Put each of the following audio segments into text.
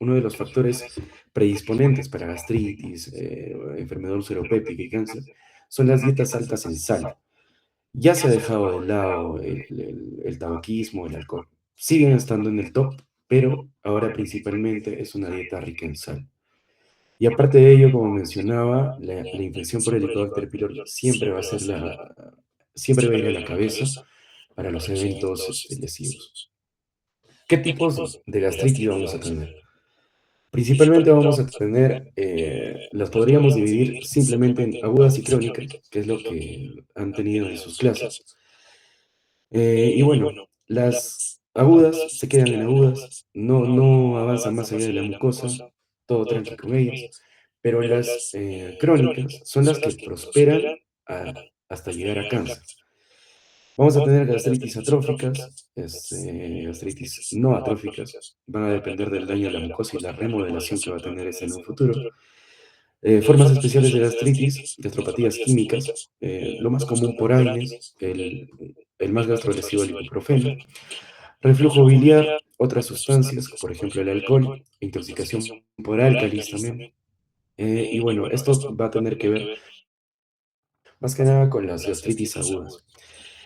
Uno de los factores predisponentes para gastritis, enfermedad ulceropéptica y cáncer son las dietas altas en sal. Ya se ha dejado de lado el tabaquismo, el alcohol. Siguen estando en el top, pero ahora principalmente es una dieta rica en sal. Y aparte de ello, como mencionaba, la infección por Helicobacter pylori siempre va a ir a la cabeza para los eventos lesivos. ¿Qué tipos de gastritis vamos a tener? Principalmente vamos a tener, las podríamos dividir simplemente en agudas y crónicas, que es lo que han tenido en sus clases. Y bueno, las agudas se quedan en agudas, no avanzan más allá de la mucosa, todo tranqui con ellas, pero las crónicas son las que prosperan hasta llegar a cáncer. Vamos a tener gastritis atróficas, gastritis no atróficas, van a depender del daño a la mucosa y la remodelación que va a tener esta en un futuro. Formas especiales de gastritis, gastropatías químicas, lo más común por AINES, el más gastrolesivo el ibuprofeno, reflujo biliar, otras sustancias, por ejemplo el alcohol, intoxicación por álcalis también. Y bueno, esto va a tener que ver más que nada con las gastritis agudas.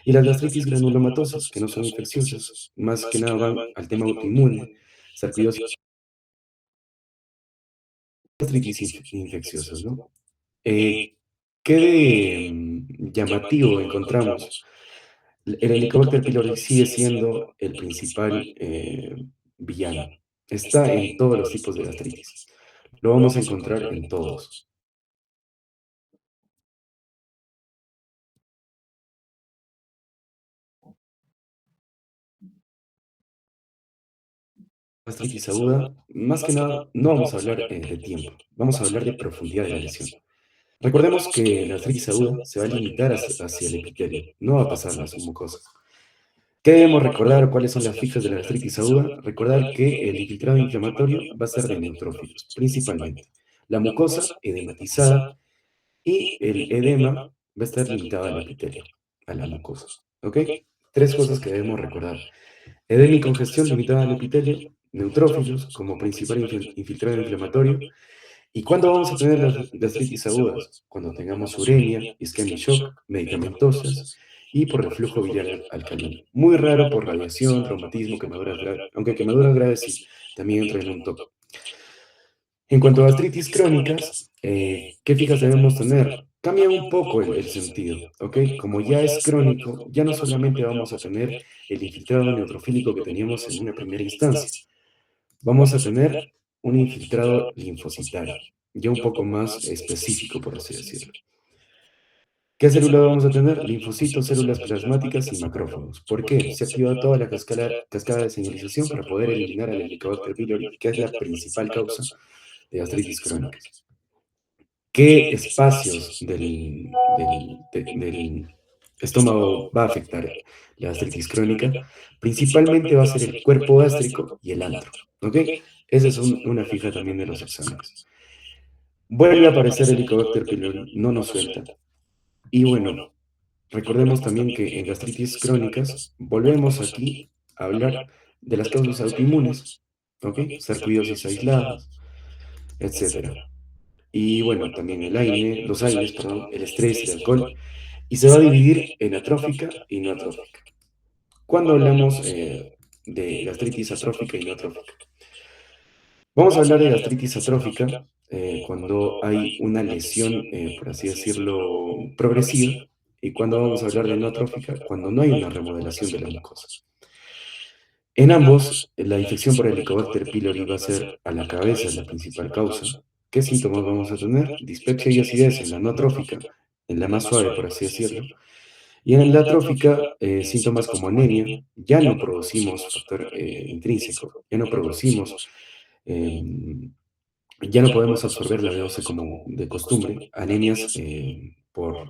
Y las gastritis granulomatosas, que no son infecciosas, más que nada van al tema autoinmune, sarcoidosis, gastritis infecciosas, ¿no? Eh, ¿Qué de llamativo encontramos? El Helicobacter pylori sigue siendo el principal villano. Está en todos los tipos de gastritis. Lo vamos a encontrar en todos. Gastritis aguda, más que nada, no vamos a hablar de tiempo, vamos a hablar de profundidad de la lesión. Recordemos que la gastritis aguda se va a limitar hacia el epitelio, no va a pasar a su mucosa. ¿Qué debemos recordar? ¿Cuáles son las fichas de la gastritis aguda? Recordar que el infiltrado inflamatorio va a ser de neutrófilos, principalmente. La mucosa edematizada y el edema va a estar limitado al epitelio, a la mucosa. ¿Ok? Tres cosas que debemos recordar. Edema y congestión limitada al epitelio, neutrófilos como principal infiltrado inflamatorio. ¿Y cuándo vamos a tener las gastritis agudas? Cuando tengamos uremia, isquemia y shock, medicamentosas y por reflujo biliar alcalino. Muy raro por radiación, traumatismo, quemaduras graves, aunque quemaduras graves sí, también entra en un top. En cuanto a gastritis crónicas, ¿qué fijas debemos tener? Cambia un poco el sentido, ¿ok? Como ya es crónico, ya no solamente vamos a tener el infiltrado neutrofílico que teníamos en una primera instancia, vamos a tener un infiltrado linfocitario, ya un poco más específico, por así decirlo. ¿Qué célula vamos a tener? Linfocitos, células plasmáticas y macrófagos. ¿Por qué? Se activa toda la cascada de señalización para poder eliminar al Helicobacter pylori, que es la principal causa de gastritis crónicas. ¿Qué espacios del estómago va a afectar la gastritis crónica? Principalmente va a ser el cuerpo gástrico y el antro, ¿ok? Esa es una fija también de los exámenes. Vuelve a aparecer el Helicobacter pylori, no nos suelta. Y bueno, recordemos también que en gastritis crónicas volvemos aquí a hablar de las causas autoinmunes, ¿ok? Sarcoidosis aisladas, etcétera. Y bueno, también los AINES, perdón, el estrés, el alcohol, y se va a dividir en atrófica y no atrófica. Cuando hablamos de gastritis atrófica y no atrófica, vamos a hablar de gastritis atrófica cuando hay una lesión, por así decirlo, progresiva, y cuando vamos a hablar de no atrófica, cuando no hay una remodelación de la mucosa. En ambos, la infección por Helicobacter pylori va a ser a la cabeza la principal causa. ¿Qué síntomas vamos a tener? Dispepsia y acidez en la no trófica, en la más suave, por así decirlo. Y en la trófica, síntomas como anemia, ya no producimos factor intrínseco, em, ya no podemos absorber la B12 como de costumbre, anemias por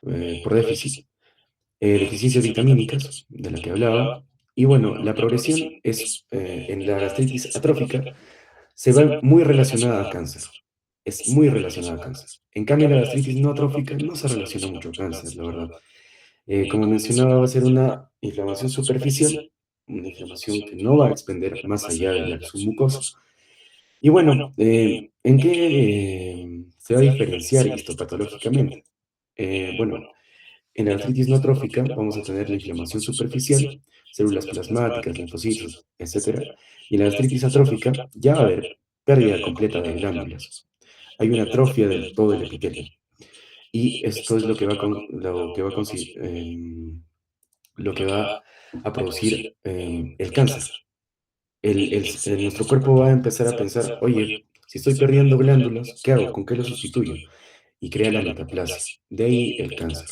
déficit, deficiencias vitamínicas, de la que hablaba. Y bueno, la progresión es, en la gastritis atrófica, se va muy relacionada a cáncer. Es muy relacionada a cáncer. En cambio, la gastritis no atrófica no se relaciona mucho a cáncer, la verdad. Como mencionaba, va a ser una inflamación superficial una inflamación que no va a expender más allá de la submucosa. Y bueno, ¿en qué se va a diferenciar histopatológicamente? Bueno, en la artritis no trófica vamos a tener la inflamación superficial, células plasmáticas, linfocitos, etcétera. Y en la artritis atrófica ya va a haber pérdida completa de glándulas. Hay una atrofia del todo el epitelio. Y esto es lo que va a producir el cáncer. Nuestro cuerpo va a empezar a pensar, oye, si estoy perdiendo glándulas, ¿qué hago? ¿Con qué lo sustituyo? Y crea la metaplasia. De ahí el cáncer.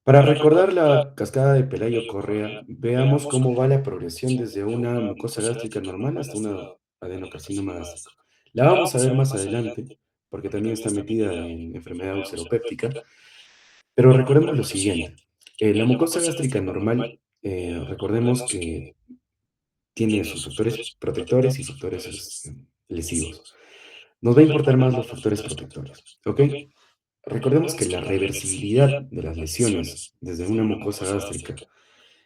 Para recordar la cascada de Pelayo-Correa, veamos cómo va la progresión desde una mucosa gástrica normal hasta una adenocarcinoma gástrico. La vamos a ver más adelante, porque también está metida en enfermedad ulceropéptica, pero recordemos lo siguiente. La mucosa gástrica normal, recordemos que tiene sus factores protectores y factores lesivos. Nos va a importar más los factores protectores, ¿ok? Recordemos que la reversibilidad de las lesiones desde una mucosa gástrica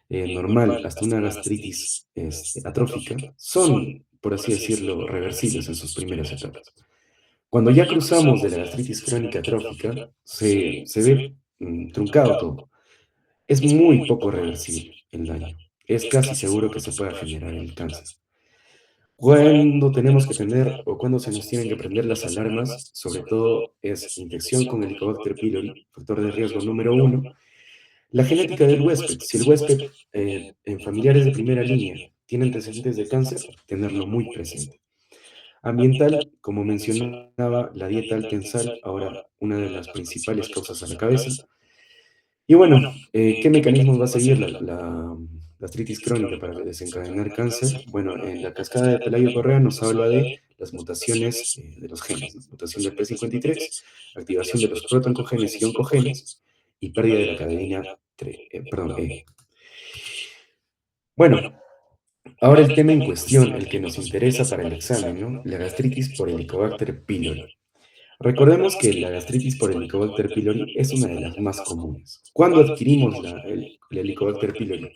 normal hasta una gastritis atrófica son, por así decirlo, reversibles en sus primeras etapas. Cuando ya cruzamos de la gastritis crónica atrófica, se ve truncado todo. Es muy poco reversible el daño. Es casi seguro que se pueda generar el cáncer. Cuando tenemos que tener o cuando se nos tienen que prender las alarmas, sobre todo es infección con Helicobacter pylori, factor de riesgo número uno. La genética del huésped. Si el huésped en familiares de primera línea tiene antecedentes de cáncer, tenerlo muy presente. Ambiental, como mencionaba, la dieta alta en sal, ahora una de las principales causas a la cabeza. Y bueno, ¿qué mecanismos va a seguir la gastritis crónica para desencadenar cáncer? Bueno, en la cascada de Pelayo-Correa nos habla de las mutaciones de los genes, ¿no? Mutación del P53, activación de los protoncogenes y oncogenes y pérdida de la cadena E. Bueno, ahora el tema en cuestión, el que nos interesa para el examen, ¿no? La gastritis por Helicobacter pylori. Recordemos que la gastritis por Helicobacter pylori es una de las más comunes. ¿Cuándo adquirimos el Helicobacter pylori?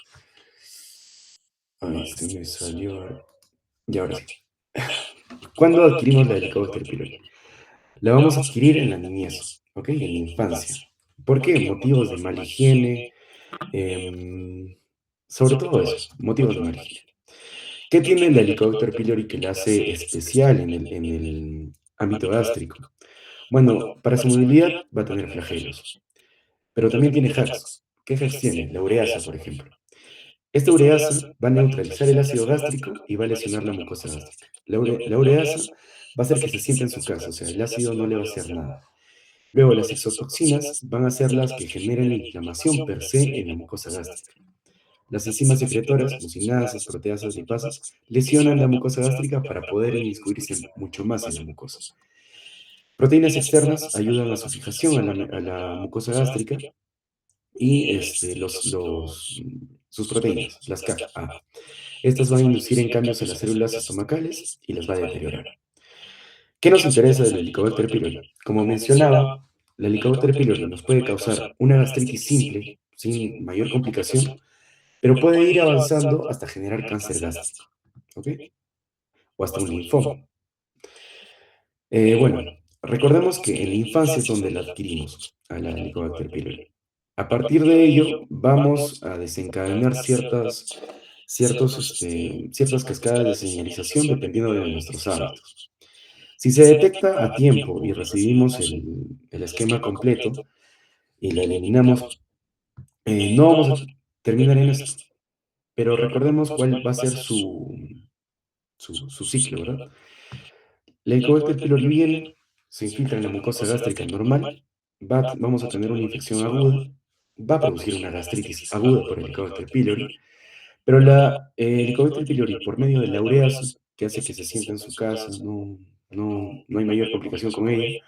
Ay, este me salió. Y ahora sí. ¿Cuándo adquirimos la Helicobacter pylori? La vamos a adquirir en la niñez, ¿ok? En la infancia. ¿Por qué? Motivos de mala higiene, em, sobre todo eso, motivos de mala higiene. ¿Qué tiene la Helicobacter pylori que la hace especial en el ámbito gástrico? Bueno, para su movilidad va a tener flagelos, pero también tiene hacks. ¿Qué hacks tiene? La ureasa, por ejemplo. Esta ureasa va a neutralizar el ácido gástrico y va a lesionar la mucosa gástrica. La ureasa va a hacer que se sienta en su casa, o sea, el ácido no le va a hacer nada. Luego, las exotoxinas van a ser las que generen la inflamación per se en la mucosa gástrica. Las enzimas secretoras, mucinasas, proteasas, lipasas, lesionan la mucosa gástrica para poder inmiscuirse mucho más en la mucosa. Proteínas externas ayudan a su fijación a la mucosa gástrica y sus proteínas, las Ka. Estas van a inducir en cambios en las células estomacales y las va a deteriorar. ¿Qué nos interesa del Helicobacter pylori? Como mencionaba, la Helicobacter pylori nos puede causar una gastritis simple, sin mayor complicación, pero puede ir avanzando hasta generar cáncer gástrico, ¿ok? O hasta un linfoma. Bueno, recordemos que en la infancia es donde la adquirimos, a la Helicobacter pylori. A partir de ello, vamos a desencadenar ciertas cascadas de señalización dependiendo de nuestros hábitos. Si se detecta a tiempo y recibimos el esquema completo y la eliminamos, no vamos a terminar en esto. Pero recordemos cuál va a ser su ciclo, ¿verdad? La Helicobacter pylori viene, se infiltra en la mucosa gástrica normal, vamos a tener una infección aguda, va a producir una gastritis aguda por Helicobacter pylori, pero la Helicobacter pylori, por medio de la ureasa, que hace que se sienta en su casa, no hay mayor complicación con ella,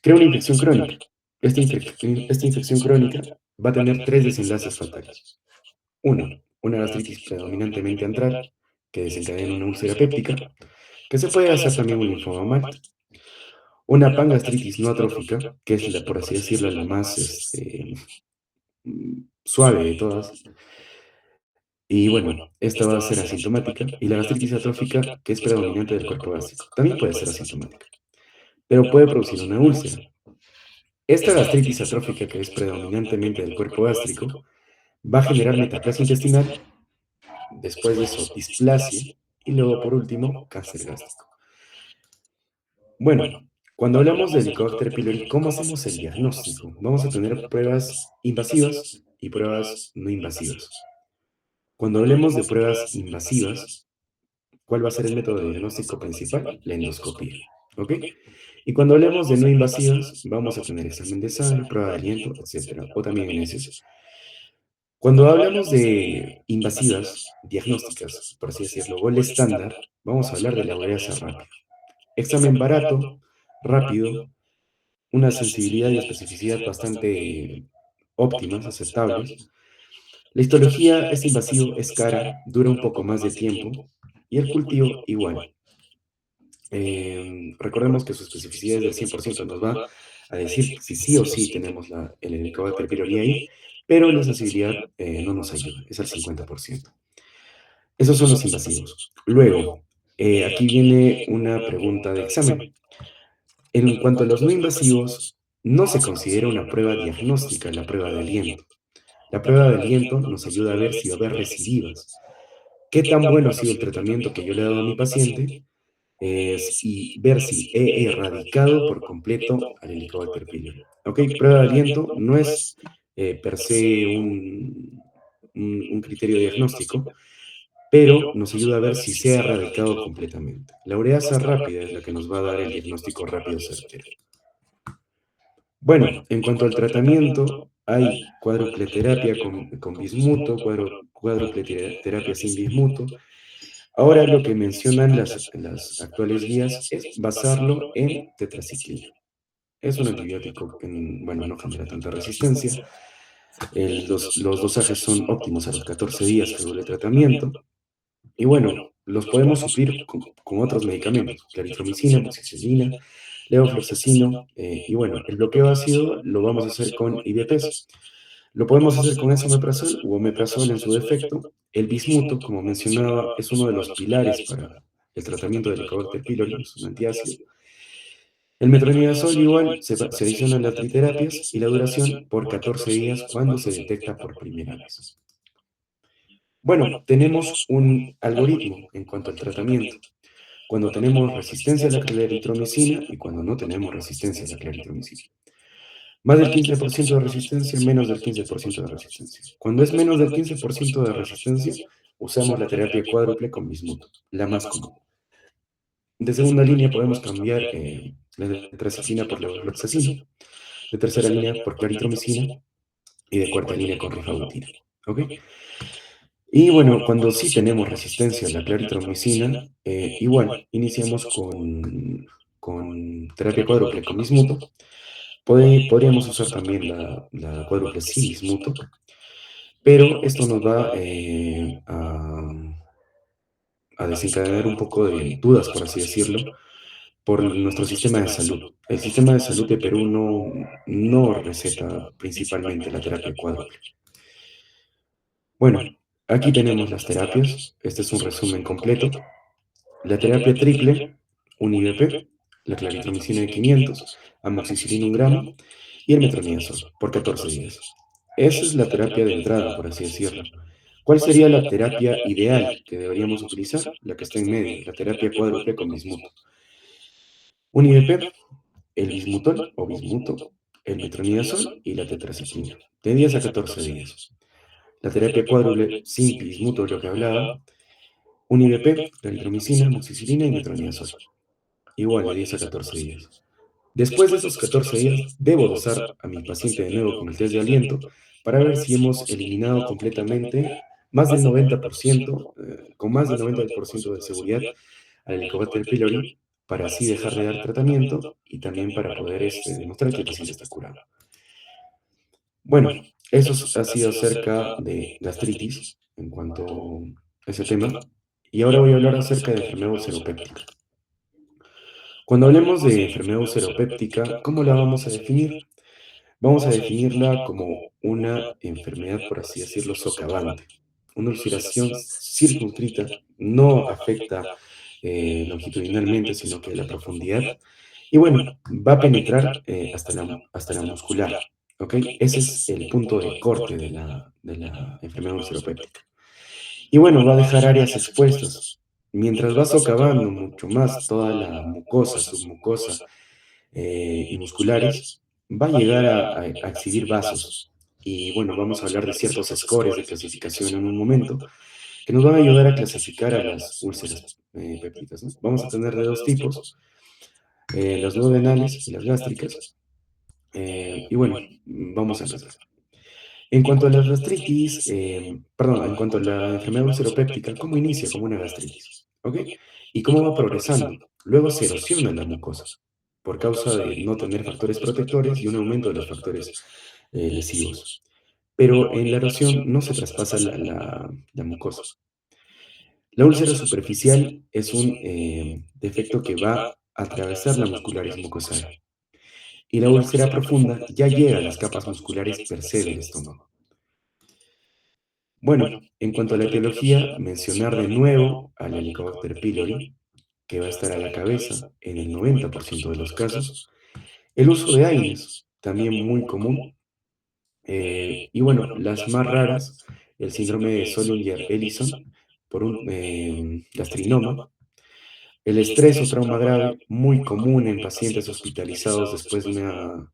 crea una infección crónica. Esta infección crónica va a tener tres desenlaces fatales. Uno, una gastritis predominantemente antral, que desencadena una úlcera péptica, que se puede hacer también un linfoma MALT. Una pangastritis no atrófica, que es, por así decirlo, la más suave de todas, Y bueno, esta va a ser asintomática y la gastritis atrófica, que es predominante del cuerpo gástrico, también puede ser asintomática, pero puede producir una úlcera. Esta gastritis atrófica, que es predominantemente del cuerpo gástrico, va a generar metaplasia intestinal, después de eso displasia y luego por último cáncer gástrico. Bueno, cuando hablamos de Helicobacter pylori, ¿cómo hacemos el diagnóstico? Vamos a tener pruebas invasivas y pruebas no invasivas. Cuando hablemos de pruebas invasivas, ¿cuál va a ser el método de diagnóstico principal? La endoscopía. ¿Ok? Y cuando hablemos de no invasivas, vamos a tener examen de sangre, prueba de aliento, etcétera, o también en heces. Cuando hablamos de invasivas, diagnósticas, por así decirlo, o el estándar, vamos a hablar de la ureasa rápida. Examen barato, rápido, una sensibilidad y especificidad bastante óptimas, aceptables. La histología es invasivo, es cara, dura un poco más de tiempo y el cultivo igual. Recordemos que su especificidad es del 100%, nos va a decir si sí o sí tenemos el Helicobacter pylori ahí, pero la sensibilidad no nos ayuda, es al 50%. Esos son los invasivos. Luego, aquí viene una pregunta de examen. En cuanto a los no invasivos, no se considera una prueba diagnóstica la prueba de aliento. La prueba de aliento nos ayuda a ver si va a haber recidivas. ¿Qué tan bueno ha sido el tratamiento que yo le he dado a mi paciente? Y ver si he erradicado por completo al Helicobacter pylori. ¿Ok? Prueba de aliento no es per se un criterio diagnóstico, pero nos ayuda a ver si se ha erradicado completamente. La ureasa rápida es la que nos va a dar el diagnóstico rápido certero. Bueno, en cuanto al tratamiento, hay cuádruple terapia con bismuto, cuádruple terapia sin bismuto. Ahora lo que mencionan las actuales guías es basarlo en tetraciclina. Es un antibiótico que, bueno, no genera tanta resistencia. Los dosajes son óptimos a los 14 días que dure el tratamiento. Y bueno, los podemos suplir con otros medicamentos, claritromicina, amoxicilina, levofloxacino, y bueno, el bloqueo ácido lo vamos a hacer con IVPs. Lo podemos hacer con esomeprazol u omeprazol en su defecto. El bismuto, como mencionaba, es uno de los pilares para el tratamiento del Helicobacter pylori, es un antiácido. El metronidazol igual se adiciona a las triterapias y la duración por 14 días cuando se detecta por primera vez. Bueno, tenemos un algoritmo en cuanto al tratamiento. Cuando tenemos resistencia a la claritromicina y cuando no tenemos resistencia a la claritromicina. Más del 15% de resistencia, menos del 15% de resistencia. Cuando es menos del 15% de resistencia, usamos la terapia cuádruple con bismuto, la más común. De segunda línea podemos cambiar la tetraciclina por levofloxacino, de tercera línea por claritromicina y de cuarta línea con rifabutina. ¿Ok? Y bueno, cuando sí tenemos resistencia a la claritromicina, igual iniciamos con terapia cuádruple con bismuto. Podríamos usar también la cuádruple sin bismuto, pero esto nos va a desencadenar un poco de dudas, por así decirlo, por nuestro sistema de salud. El sistema de salud de Perú no receta principalmente la terapia cuádruple. Bueno, aquí tenemos las terapias. Este es un resumen completo. La terapia triple, un IVP, la claritromicina de 500, amoxicilina 1 gramo y el metronidazol por 14 días. Esa es la terapia de entrada, por así decirlo. ¿Cuál sería la terapia ideal que deberíamos utilizar? La que está en medio, la terapia cuádruple con bismuto. Un IVP, el bismutol o bismuto, el metronidazol y la tetraciclina, de 10 a 14 días. La terapia cuádruple sin bismuto, lo que hablaba, un IVP, claritromicina, amoxicilina y metronidazol, igual de 10 a 14 días. Después de esos 14 días, debo dosar a mi paciente de nuevo con el test de aliento para ver si hemos eliminado completamente más del 90%, con más del 90% de seguridad al Helicobacter pylori, para así dejar de dar tratamiento y también para poder demostrar que el paciente está curado. Bueno, eso ha sido acerca de gastritis en cuanto a ese tema. Y ahora voy a hablar acerca de enfermedad seropéptica. Cuando hablemos de enfermedad seropéptica, ¿cómo la vamos a definir? Vamos a definirla como una enfermedad, por así decirlo, socavante. Una ulceración circunscrita no afecta longitudinalmente, sino que la profundidad. Y bueno, va a penetrar hasta la muscular. ¿Ok? Ese es el punto de corte de la enfermedad ulceropéptica. Y bueno, va a dejar áreas expuestas. Mientras va socavando mucho más toda la mucosa, submucosa y musculares, va a llegar a exhibir vasos. Y bueno, vamos a hablar de ciertos scores de clasificación en un momento que nos van a ayudar a clasificar a las úlceras pépticas, ¿no? Vamos a tener de dos tipos, las duodenales y las gástricas. Y bueno, vamos a empezar. En cuanto a las gastritis, perdón, en cuanto a la enfermedad ulceropéptica, ¿cómo inicia? Como una gastritis, ¿ok? ¿Y cómo va progresando? Luego se erosiona la mucosa por causa de no tener factores protectores y un aumento de los factores lesivos. Pero en la erosión no se traspasa la mucosa. La úlcera superficial es un defecto que va a atravesar la muscularis mucosae. Y la úlcera profunda ya llega a las capas musculares per se del estómago. Bueno, en cuanto a la etiología, mencionar de nuevo al Helicobacter pylori, que va a estar a la cabeza en el 90% de los casos. El uso de AINES, también muy común. Y bueno, las más raras, el síndrome de Zollinger-Ellison por un gastrinoma. El estrés o trauma grave, muy común en pacientes hospitalizados después de una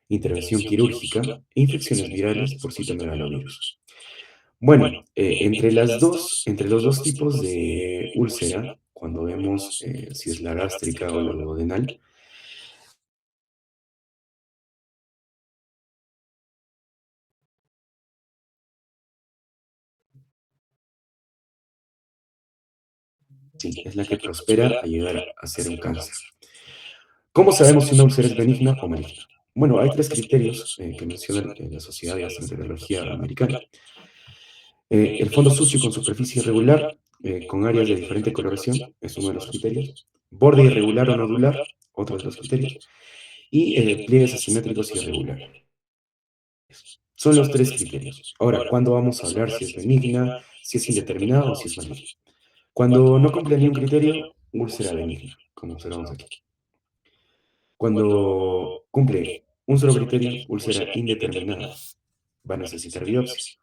intervención quirúrgica. E infecciones virales por citomegalovirus. Bueno, entre los dos tipos de úlcera, cuando vemos si es la gástrica o la duodenal, sí, es la que prospera a llegar a ser un cáncer. ¿Cómo sabemos si una úlcera es benigna o maligna? Bueno, hay tres criterios que menciona la Sociedad de Gastroenterología Americana. El fondo sucio con superficie irregular, con áreas de diferente coloración, es uno de los criterios. Borde irregular o nodular, otro de los criterios. Y pliegues asimétricos y irregulares. Son los tres criterios. Ahora, ¿cuándo vamos a hablar si es benigna, si es indeterminada o si es maligna? Cuando no cumple ni un criterio, úlcera benigna, como observamos aquí. Cuando cumple un solo criterio, úlcera indeterminada, va a necesitar biopsia.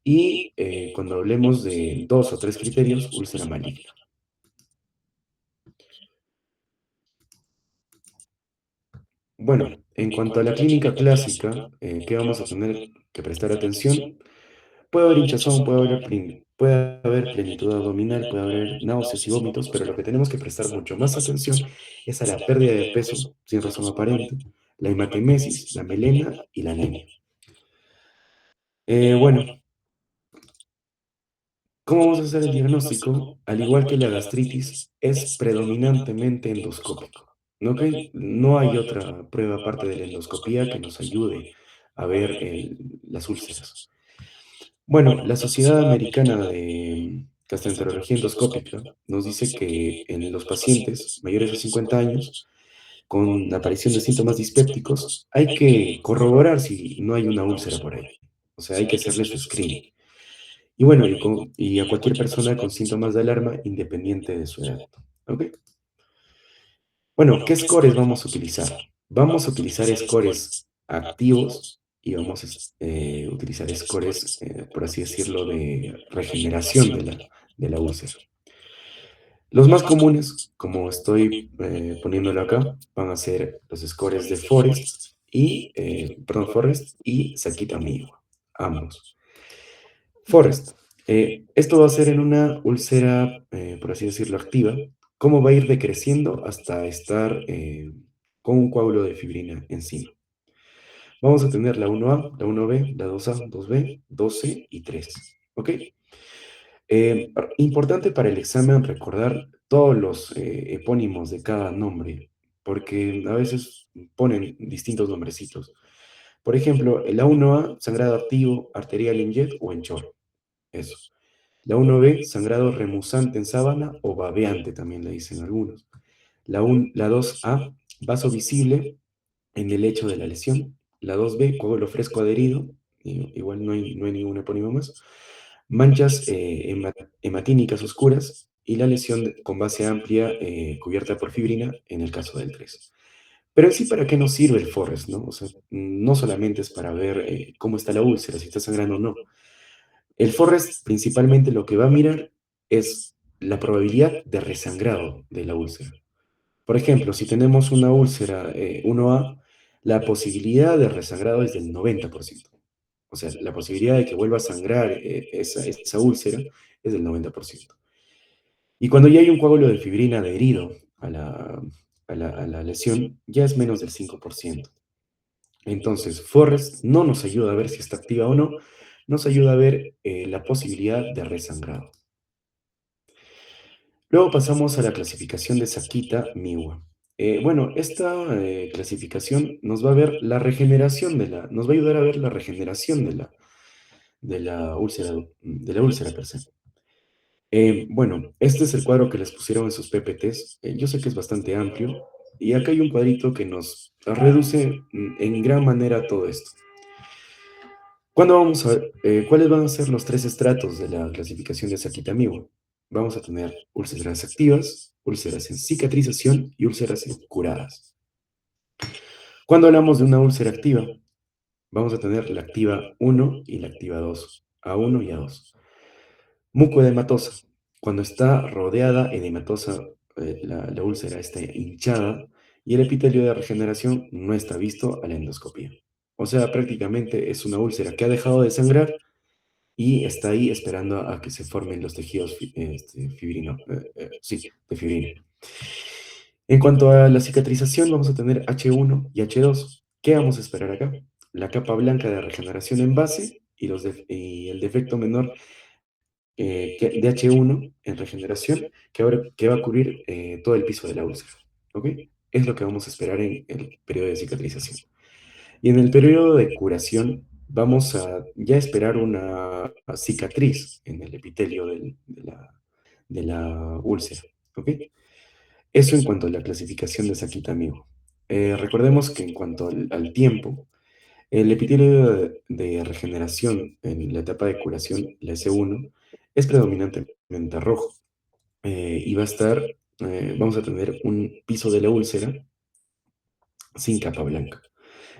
Y cuando hablemos de dos o tres criterios, úlcera maligna. Bueno, en cuanto a la clínica clásica, ¿qué vamos a tener que prestar atención? Puede haber hinchazón, puede haber plenitud abdominal, puede haber náuseas y vómitos, pero lo que tenemos que prestar mucho más atención es a la pérdida de peso sin razón aparente, la hematemesis, la melena y la anemia. Bueno, ¿cómo vamos a hacer el diagnóstico? Al igual que la gastritis, es predominantemente endoscópico. ¿Ok? No hay otra prueba aparte de la endoscopía que nos ayude a ver las úlceras. Bueno, la Sociedad Americana de Gastroenterología Endoscópica nos dice que en los pacientes mayores de 50 años, con la aparición de síntomas dispépticos, hay que corroborar si no hay una úlcera por ahí. O sea, hay que hacerle su screening. Y bueno, y a cualquier persona con síntomas de alarma, independiente de su edad. ¿Ok? Bueno, ¿qué scores vamos a utilizar? Vamos a utilizar scores activos y vamos a utilizar scores, por así decirlo, de regeneración de la úlcera. Los más comunes, como estoy poniéndolo acá, van a ser los scores de Forest y Sakita Miwa, ambos. Forest. Esto va a ser en una úlcera, por así decirlo, activa. ¿Cómo va a ir decreciendo hasta estar con un coágulo de fibrina encima? Vamos a tener la 1A, la 1B, la 2A, 2B, 12 y 3. ¿Ok? Importante para el examen recordar todos los epónimos de cada nombre, porque a veces ponen distintos nombrecitos. Por ejemplo, la 1A, sangrado activo, arterial en jet o en chorro. Eso. La 1B, sangrado remusante en sábana o babeante, también le dicen algunos. La 2A, vaso visible en el lecho de la lesión. La 2B, coágulo fresco adherido. Igual no hay ningún epónimo más. manchas hematínicas oscuras y la lesión con base amplia cubierta por fibrina en el caso del 3. Pero en sí, ¿para qué nos sirve el Forrest, no? O sea, no solamente es para ver cómo está la úlcera, si está sangrando o no. El Forrest principalmente lo que va a mirar es la probabilidad de resangrado de la úlcera. Por ejemplo, si tenemos una úlcera 1A, la posibilidad de resangrado es del 90%. O sea, la posibilidad de que vuelva a sangrar esa úlcera es del 90%. Y cuando ya hay un coágulo de fibrina adherido a la lesión, ya es menos del 5%. Entonces, Forrest no nos ayuda a ver si está activa o no, nos ayuda a ver la posibilidad de resangrado. Luego pasamos a la clasificación de Sakita-Miwa. Bueno, esta clasificación nos va a ver la regeneración nos va a ayudar a ver la regeneración de la úlcera per se. Bueno, este es el cuadro que les pusieron en sus PPTs. Yo sé que es bastante amplio y acá hay un cuadrito que nos reduce en gran manera todo esto. ¿Cuáles van a ser los tres estratos de la clasificación de Sakita-Miwa? Vamos a tener úlceras activas, úlceras en cicatrización y úlceras curadas. Cuando hablamos de una úlcera activa, vamos a tener la activa 1 y la activa 2, A1 y A2. Mucoedematosa, cuando está rodeada edematosa, la úlcera está hinchada y el epitelio de regeneración no está visto a la endoscopia. O sea, prácticamente es una úlcera que ha dejado de sangrar y está ahí esperando a que se formen los tejidos sí, de fibrina. En cuanto a la cicatrización, vamos a tener H1 y H2. ¿Qué vamos a esperar acá? La capa blanca de regeneración en base y el defecto menor de H1 en regeneración que va a cubrir todo el piso de la úlcera. ¿Ok? Es lo que vamos a esperar en el periodo de cicatrización. Y en el periodo de curación vamos a ya esperar una cicatriz en el epitelio de la úlcera. ¿Ok? Eso en cuanto a la clasificación de Sakita-Miwa. Recordemos que en cuanto al tiempo, el epitelio de regeneración en la etapa de curación, la S1, es predominantemente rojo y vamos a tener un piso de la úlcera sin capa blanca.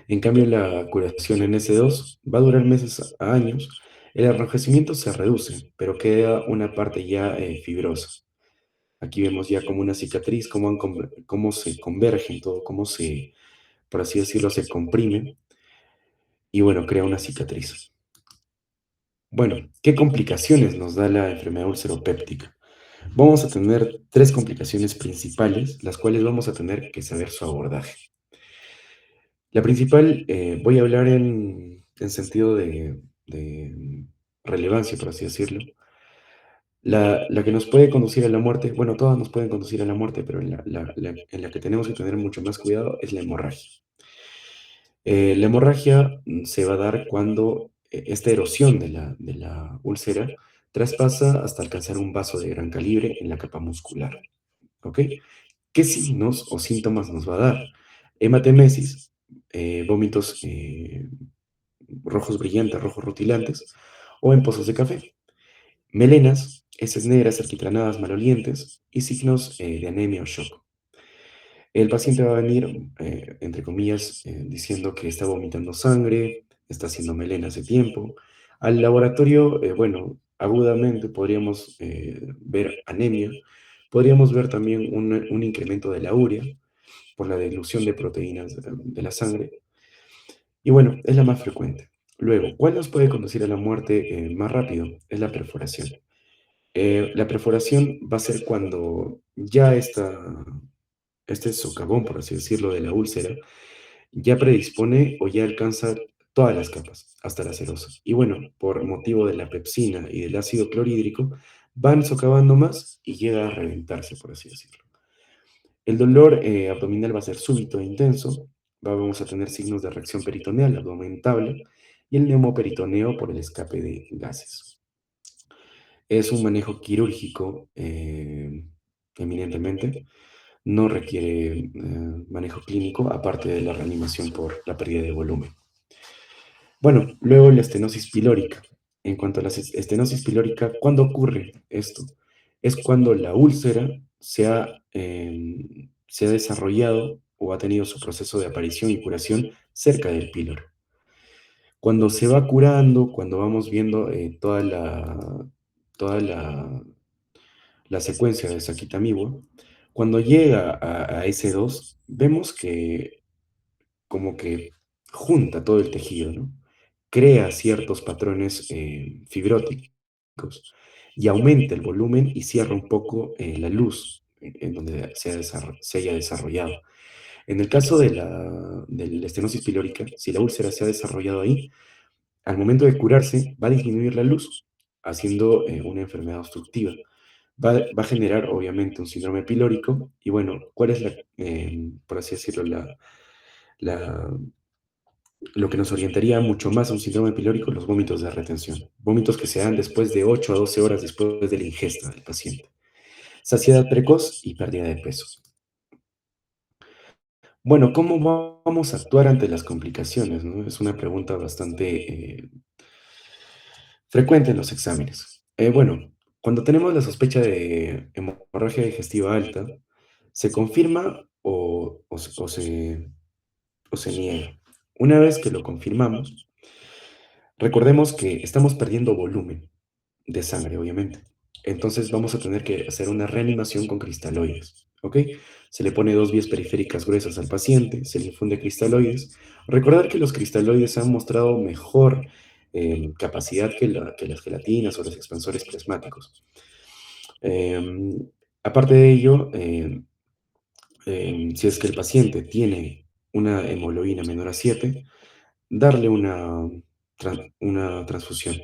En cambio, la curación en S2 va a durar meses a años. El enrojecimiento se reduce, pero queda una parte ya fibrosa. Aquí vemos ya como una cicatriz, cómo se convergen todo, por así decirlo, se comprime y bueno, crea una cicatriz. Bueno, ¿qué complicaciones nos da la enfermedad ulceropéptica? Vamos a tener tres complicaciones principales, las cuales vamos a tener que saber su abordaje. La principal, voy a hablar en sentido de relevancia, por así decirlo. La que nos puede conducir a la muerte, bueno, todas nos pueden conducir a la muerte, pero en la que tenemos que tener mucho más cuidado es la hemorragia. La hemorragia se va a dar cuando esta erosión de la úlcera traspasa hasta alcanzar un vaso de gran calibre en la capa muscular. ¿Ok? ¿Qué signos o síntomas nos va a dar? Hematemesis, vómitos rojos brillantes, rojos rutilantes, o en pozos de café. Melenas, heces negras alquitranadas malolientes y signos de anemia o shock. El paciente va a venir, entre comillas, diciendo que está vomitando sangre, está haciendo melena hace tiempo. Al laboratorio, bueno, agudamente podríamos ver anemia, podríamos ver también un incremento de la urea por la dilución de proteínas de la sangre. Y bueno, es la más frecuente. Luego, ¿cuál nos puede conducir a la muerte más rápido? Es la perforación. La perforación va a ser cuando ya este socavón, por así decirlo, de la úlcera, ya predispone o ya alcanza todas las capas, hasta la serosa. Y bueno, por motivo de la pepsina y del ácido clorhídrico, van socavando más y llega a reventarse, por así decirlo. El dolor abdominal va a ser súbito e intenso, vamos a tener signos de reacción peritoneal, abdomen y el neumoperitoneo por el escape de gases. Es un manejo quirúrgico eminentemente, no requiere manejo clínico, aparte de la reanimación por la pérdida de volumen. Bueno, luego la estenosis pilórica. en cuanto a la estenosis pilórica, ¿cuándo ocurre esto? Es cuando la úlcera se ha desarrollado o ha tenido su proceso de aparición y curación cerca del píloro. Cuando se va curando, cuando vamos viendo toda la secuencia de Sakitamibua, cuando llega a S2, vemos que como que junta todo el tejido, ¿no? Crea ciertos patrones fibróticos y aumenta el volumen y cierra un poco la luz en donde se haya desarrollado. En el caso de la estenosis pilórica, si la úlcera se ha desarrollado ahí, al momento de curarse va a disminuir la luz, haciendo una enfermedad obstructiva. Va a generar obviamente un síndrome pilórico y bueno, ¿cuál es por así decirlo, la lo que nos orientaría mucho más a un síndrome pilórico, los vómitos de retención. Vómitos que se dan después de 8 a 12 horas después de la ingesta del paciente. Saciedad precoz y pérdida de peso. Bueno, ¿cómo vamos a actuar ante las complicaciones, no? Es una pregunta bastante frecuente en los exámenes. Bueno, cuando tenemos la sospecha de hemorragia digestiva alta, ¿se confirma o se niega? Una vez que lo confirmamos, recordemos que estamos perdiendo volumen de sangre, obviamente. Entonces vamos a tener que hacer una reanimación con cristaloides, ¿ok? Se le pone dos vías periféricas gruesas al paciente, se le infunde cristaloides. Recordar que los cristaloides han mostrado mejor capacidad que las gelatinas o los expansores plasmáticos. Aparte de ello, si es que el paciente tiene una hemoglobina menor a 7, darle una transfusión.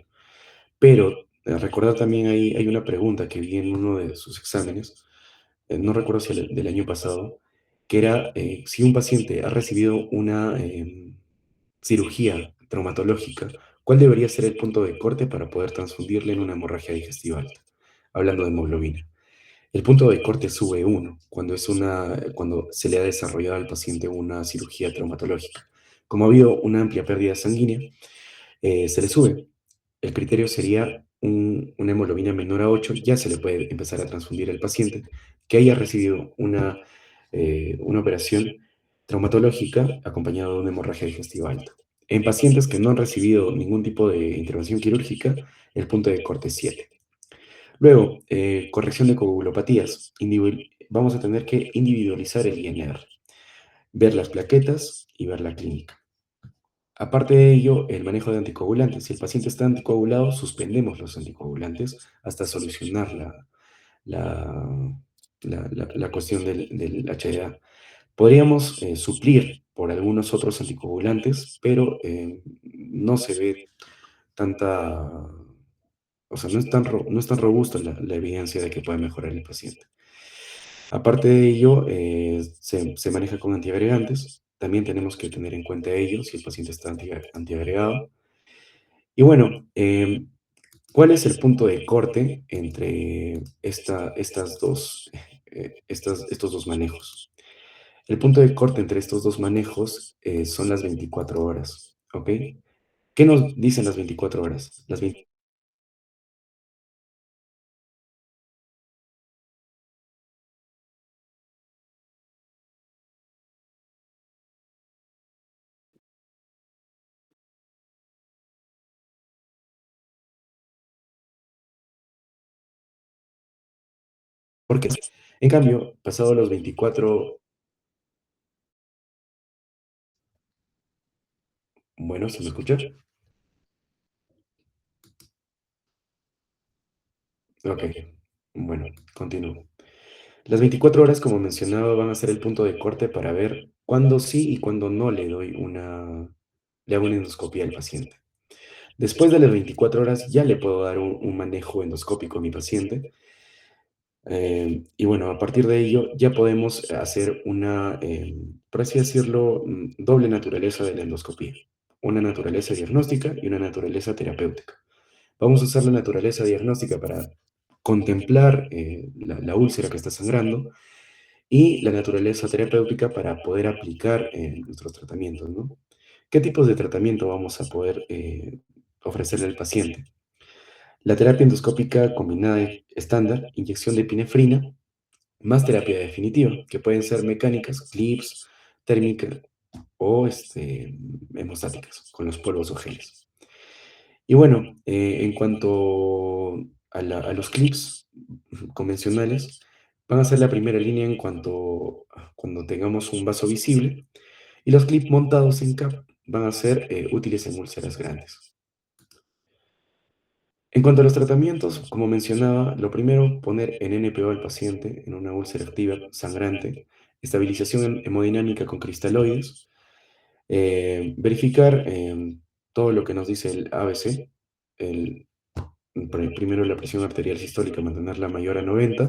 Pero recordar también hay una pregunta que vi en uno de sus exámenes, no recuerdo si del año pasado, que era si un paciente ha recibido una cirugía traumatológica, ¿cuál debería ser el punto de corte para poder transfundirle en una hemorragia digestiva alta? Hablando de hemoglobina. El punto de corte sube uno cuando se le ha desarrollado al paciente una cirugía traumatológica. Como ha habido una amplia pérdida sanguínea, se le sube. El criterio sería una hemoglobina menor a 8, ya se le puede empezar a transfundir al paciente que haya recibido una operación traumatológica acompañada de una hemorragia digestiva alta. En pacientes que no han recibido ningún tipo de intervención quirúrgica, el punto de corte es 7. Luego, corrección de coagulopatías. Vamos a tener que individualizar el INR, ver las plaquetas y ver la clínica. Aparte de ello, el manejo de anticoagulantes. Si el paciente está anticoagulado, suspendemos los anticoagulantes hasta solucionar la, la cuestión del HDA. Podríamos suplir por algunos otros anticoagulantes, pero no se ve tanta, o sea, no es tan robusta la evidencia de que puede mejorar el paciente. Aparte de ello, se maneja con antiagregantes. También tenemos que tener en cuenta ello si el paciente está antiagregado. Y bueno, ¿cuál es el punto de corte entre estos dos manejos? El punto de corte entre estos dos manejos son las 24 horas, ¿ok? ¿Qué nos dicen las 24 horas? Porque, en cambio, pasado los 24, bueno, ¿se me escucha? Ok, bueno, continúo. Las 24 horas, como mencionaba, van a ser el punto de corte para ver cuándo sí y cuándo no le hago una endoscopia al paciente. Después de las 24 horas ya le puedo dar un manejo endoscópico a mi paciente. Y bueno, a partir de ello ya podemos hacer por así decirlo, doble naturaleza de la endoscopía. Una naturaleza diagnóstica y una naturaleza terapéutica. Vamos a usar la naturaleza diagnóstica para contemplar la úlcera que está sangrando y la naturaleza terapéutica para poder aplicar nuestros tratamientos, ¿no? ¿Qué tipos de tratamiento vamos a poder ofrecerle al paciente? La terapia endoscópica combinada estándar, inyección de epinefrina, más terapia definitiva, que pueden ser mecánicas, clips, térmica o hemostáticas, con los polvos o geles. Y bueno, en cuanto a los clips convencionales, van a ser la primera línea en cuanto cuando tengamos un vaso visible, y los clips montados en CAP van a ser útiles en úlceras grandes. En cuanto a los tratamientos, como mencionaba, lo primero, poner en NPO al paciente en una úlcera activa sangrante, estabilización hemodinámica con cristaloides, verificar todo lo que nos dice el ABC, el, primero la presión arterial sistólica, mantenerla mayor a 90,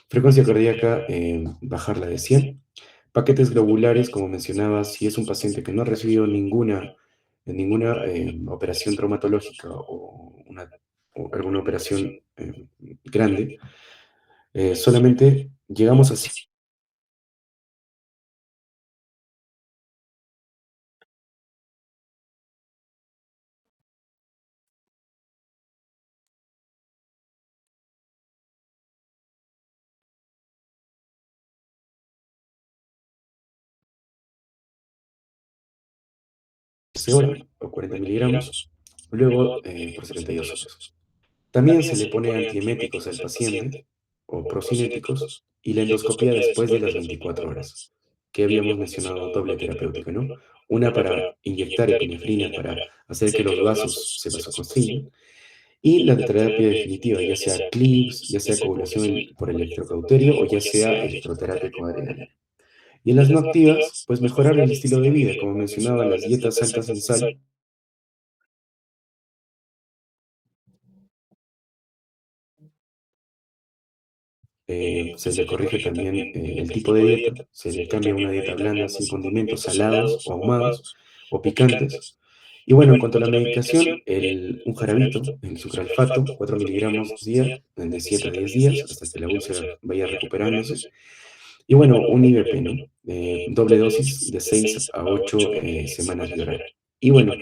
frecuencia cardíaca, bajarla de 100, paquetes globulares, como mencionaba, si es un paciente que no ha recibido ninguna operación traumatológica o alguna operación grande, solamente llegamos a 12 horas o 40 miligramos, luego por 72 horas. También se le pone antieméticos al paciente o procinéticos y la endoscopía después de las 24 horas, que habíamos mencionado doble terapéutica, ¿no? Una para inyectar epinefrina para hacer que los vasos se vasoconstriñan y la terapia definitiva, ya sea clips, ya sea coagulación por electrocauterio o ya sea electroterapia coagulante. Y en las no activas, pues mejorar el estilo de vida, como mencionaba, las dietas altas en sal. Se le corrige también el tipo de dieta, se le cambia a una dieta blanda sin condimentos salados o ahumados o picantes. Y bueno, en cuanto a la medicación, un jarabito, el sucralfato, 4 miligramos día, de 7 a 10 días, hasta que la úlcera vaya recuperándose. Y bueno, un IVP, ¿no? Doble dosis de 6 a 8 semanas de oral. Y bueno,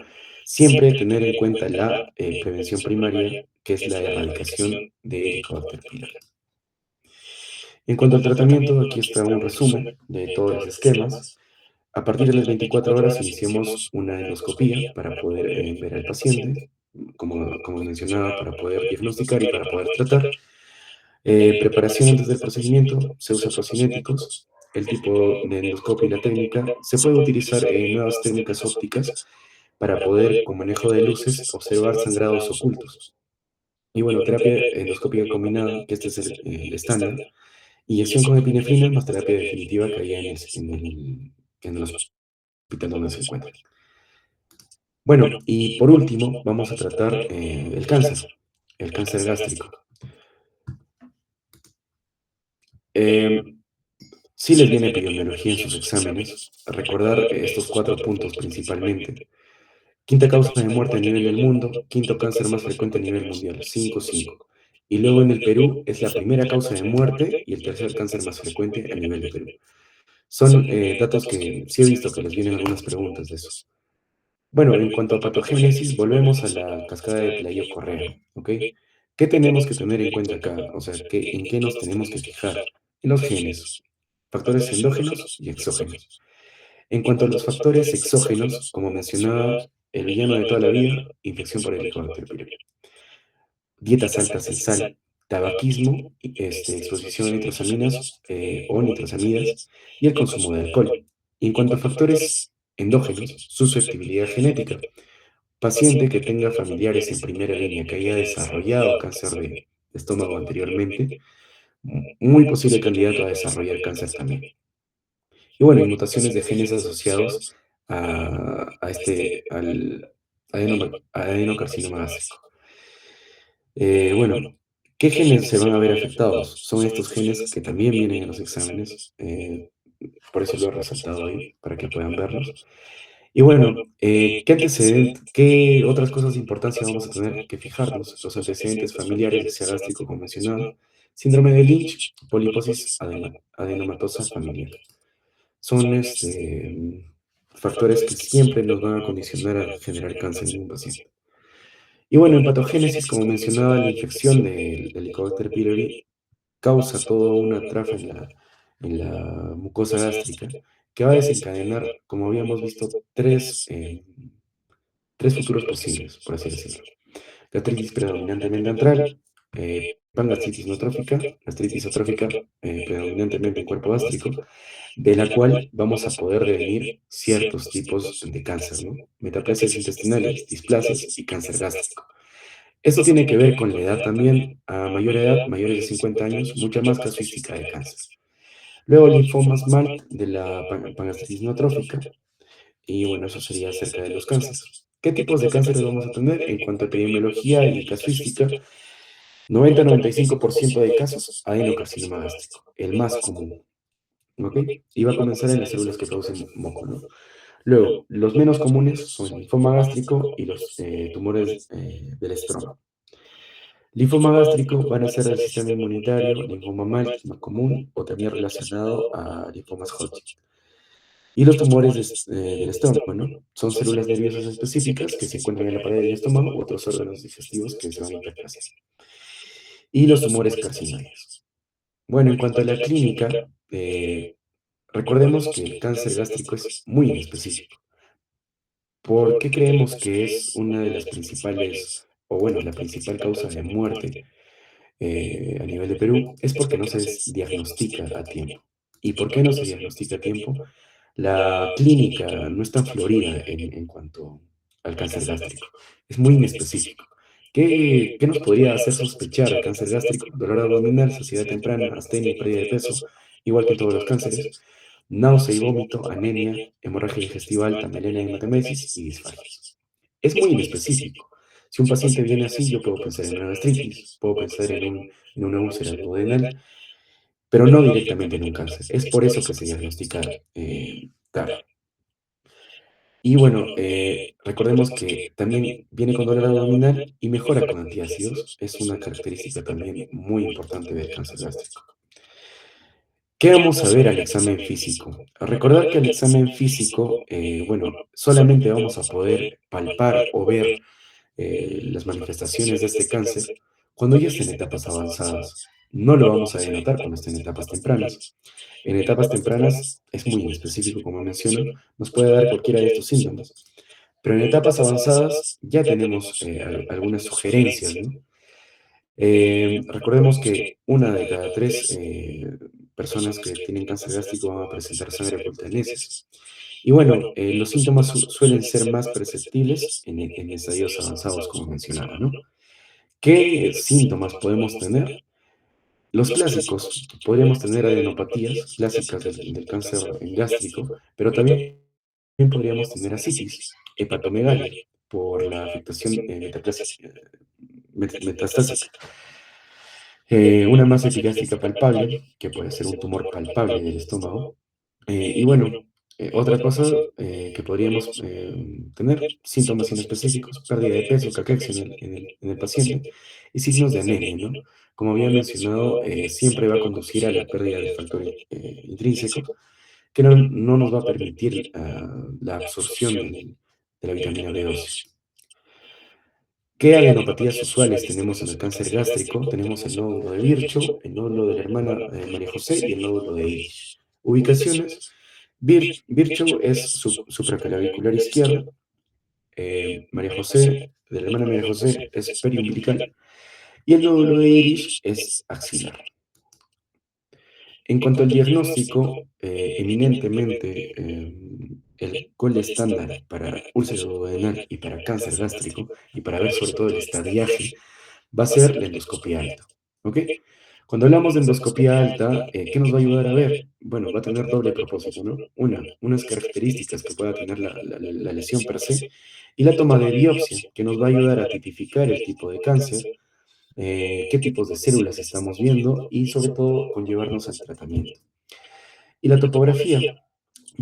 siempre tener en cuenta la prevención primaria, que es la erradicación de Helicobacter pylori. En cuanto al tratamiento, aquí está un resumen de todos los esquemas. A partir de las 24 horas iniciamos una endoscopía para poder ver al paciente, como mencionaba, para poder diagnosticar y para poder tratar. Preparación antes del procedimiento, se usa procinéticos. El tipo de endoscopio y la técnica, se puede utilizar nuevas técnicas ópticas para poder, con manejo de luces, observar sangrados ocultos. Y bueno, terapia endoscópica combinada, que este es el estándar. Inyección con epinefrina más terapia definitiva que hay en el hospital donde se encuentra. Bueno, y por último, vamos a tratar el cáncer gástrico. Eh, sí les viene epidemiología en sus exámenes, recordar estos 4 puntos principalmente. Quinta causa de muerte a nivel del mundo, quinto cáncer más frecuente a nivel mundial, 5-5. Y luego en el Perú es la primera causa de muerte y el tercer cáncer más frecuente a nivel de Perú. Son datos que sí he visto que les vienen algunas preguntas de eso. Bueno, en cuanto a patogénesis, volvemos a la cascada de Pelayo-Correa, ¿ok? ¿Qué tenemos que tener en cuenta acá? O sea, ¿en qué nos tenemos que fijar? En los genes, factores endógenos y exógenos. En cuanto a los factores exógenos, como mencionaba, el villano de toda la vida, infección por Helicobacter pylori. Dietas altas en sal, tabaquismo, exposición a nitrosaminas o nitrosamidas y el consumo de alcohol. Y en cuanto a factores endógenos, susceptibilidad genética. Paciente que tenga familiares en primera línea, que haya desarrollado cáncer de estómago anteriormente, muy posible candidato a desarrollar cáncer también. Y bueno, y mutaciones de genes asociados al adenocarcinoma gástrico. Bueno, ¿qué genes se van a ver afectados? Son estos genes que también vienen en los exámenes, por eso lo he resaltado ahí, para que puedan verlos. Y bueno, qué otras cosas de importancia vamos a tener que fijarnos? Los antecedentes familiares, ya sea gástrico como mencionaba, síndrome de Lynch, poliposis adenomatosa familiar. Son factores que siempre nos van a condicionar a generar cáncer en un paciente. Y bueno, en patogénesis, como mencionaba, la infección del Helicobacter pylori causa toda una trafa en la mucosa gástrica que va a desencadenar, como habíamos visto, tres futuros posibles, por así decirlo. Gastritis predominantemente antral, pangastritis no trófica, gastritis atrófica predominantemente en cuerpo gástrico, de la cual vamos a poder devenir ciertos tipos de cáncer, ¿no? Metaplasias intestinales, displasias y cáncer gástrico. Esto tiene que ver con la edad también. A mayor edad, mayores de 50 años, mucha más casuística de cáncer. Luego, linfomas MALT de la pangastritis no trófica. Y bueno, eso sería acerca de los cánceres. ¿Qué tipos de cánceres vamos a tener? En cuanto a epidemiología y casuística, 90-95% de casos, adenocarcinoma gástrico, el más común. ¿Ok? Y va a comenzar en las células que producen moco, ¿no? Luego, los menos comunes son el linfoma gástrico y los tumores del estroma. Linfoma gástrico van a ser del sistema inmunitario, linfoma más común o también relacionado a linfomas Hodgkin. Y los tumores del estómago, ¿no? Son células nerviosas específicas que se encuentran en la pared del estómago u otros órganos digestivos que se van a hiperplasia. Y los tumores carcinoides. Bueno, en cuanto a la clínica, recordemos que el cáncer gástrico es muy inespecífico. ¿Por qué creemos que es una de las principales, o bueno, la principal causa de muerte a nivel de Perú? Es porque no se diagnostica a tiempo. ¿Y por qué no se diagnostica a tiempo? La clínica no es tan florida en cuanto al cáncer gástrico. Es muy inespecífico. ¿Qué nos podría hacer sospechar de cáncer gástrico? Dolor abdominal, saciedad temprana, astenia y pérdida de peso, igual que en todos los cánceres. Náusea y vómito, anemia, hemorragia digestiva alta, melena y hematemesis y disfagias. Es muy inespecífico. Si un paciente viene así, yo puedo pensar en una gastritis, puedo pensar en una úlcera duodenal, pero no directamente en un cáncer. Es por eso que se diagnostica tarde. Y bueno, recordemos que también viene con dolor abdominal y mejora con antiácidos. Es una característica también muy importante del cáncer gástrico. ¿Qué vamos a ver al examen físico? A recordar que al examen físico, bueno, solamente vamos a poder palpar o ver las manifestaciones de este cáncer cuando ya esté en etapas avanzadas. No lo vamos a denotar cuando esté en etapas tempranas. En etapas tempranas es muy inespecífico, como menciono, nos puede dar cualquiera de estos síntomas. Pero en etapas avanzadas ya tenemos algunas sugerencias, ¿no? Recordemos que una de cada tres personas que tienen cáncer gástrico van a presentar sangre oculta en heces. Y bueno, los síntomas suelen ser más perceptibles en estadios avanzados, como mencionaba, ¿no? ¿Qué síntomas podemos tener? Los clásicos, podríamos tener adenopatías clásicas del cáncer gástrico, pero también podríamos tener ascitis, hepatomegalia, por la afectación metastásica. Una masa epigástica palpable, que puede ser un tumor palpable del estómago. Y bueno, otra cosa que podríamos tener, síntomas inespecíficos, pérdida de peso, caquexia en el paciente y signos de anemia, ¿no? Como había mencionado, siempre va a conducir a la pérdida del factor intrínseco, que no nos va a permitir la absorción de la vitamina B12. ¿Qué adenopatías usuales tenemos en el cáncer gástrico? Tenemos el nódulo de Virchow, el nódulo de la hermana María José y el nódulo de Irish. Ubicaciones. Virchow es supraclavicular izquierdo. María José, de la hermana María José, es periumbilical. Y el nódulo de Irish es axilar. En cuanto al diagnóstico, eminentemente el gol estándar para úlcera duodenal y para cáncer gástrico, y para ver sobre todo el estadiaje, va a ser la endoscopia alta. ¿Ok? Cuando hablamos de endoscopia alta, ¿qué nos va a ayudar a ver? Bueno, va a tener doble propósito, ¿no? Unas características que pueda tener la lesión per se, y la toma de biopsia, que nos va a ayudar a tipificar el tipo de cáncer, qué tipos de células estamos viendo y sobre todo conllevarnos al tratamiento. Y la topografía,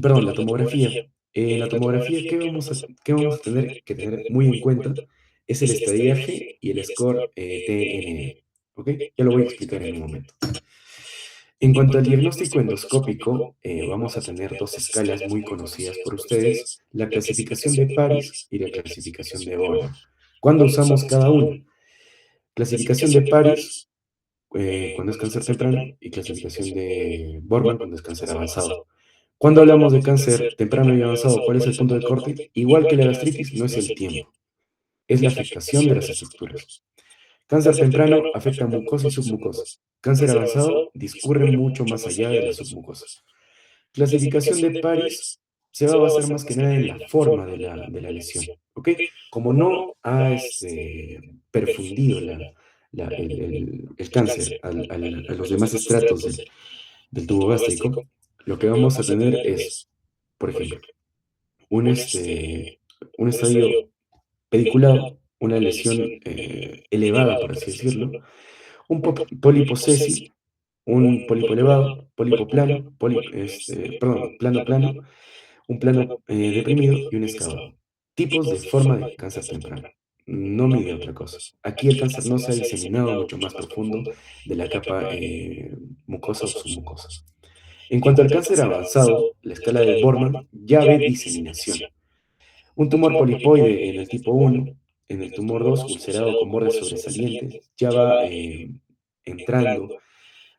perdón, la tomografía. La tomografía, qué vamos a tener que tener muy en cuenta? Es el estadiaje y el score TNE. ¿Ok? Ya lo voy a explicar en un momento. En cuanto al diagnóstico endoscópico, vamos a tener dos escalas muy conocidas por ustedes, la clasificación de Paris y la clasificación de Bono. ¿Cuándo usamos cada una? Clasificación de Paris, cuando es cáncer temprano, y clasificación de Borman cuando es cáncer avanzado. Cuando hablamos de cáncer temprano y avanzado, ¿cuál es el punto de corte? Igual que la gastritis, no es el tiempo, es la afectación de las estructuras. Cáncer temprano afecta mucosa y submucosa. Cáncer avanzado discurre mucho más allá de la submucosa. Clasificación de Paris se va a basar más que nada en la forma de la lesión, ¿ok? Como no ha perfundido el cáncer a los demás estratos del tubo gástrico, lo que vamos a tener es, por ejemplo, un, este, un estadio pediculado, una lesión elevada, por así decirlo, un pólipo sesi, un pólipo elevado, pólipo plano, perdón, plano plano, un plano deprimido y un excavado. Tipos de forma de cáncer temprano. No mide otra cosa. Aquí el cáncer no se ha diseminado mucho más profundo de la capa mucosa o submucosa. En cuanto al cáncer avanzado, la escala de Borman ya ve diseminación. Un tumor polipoide en el tipo 1, en el tumor 2, ulcerado con bordes sobresalientes, ya va entrando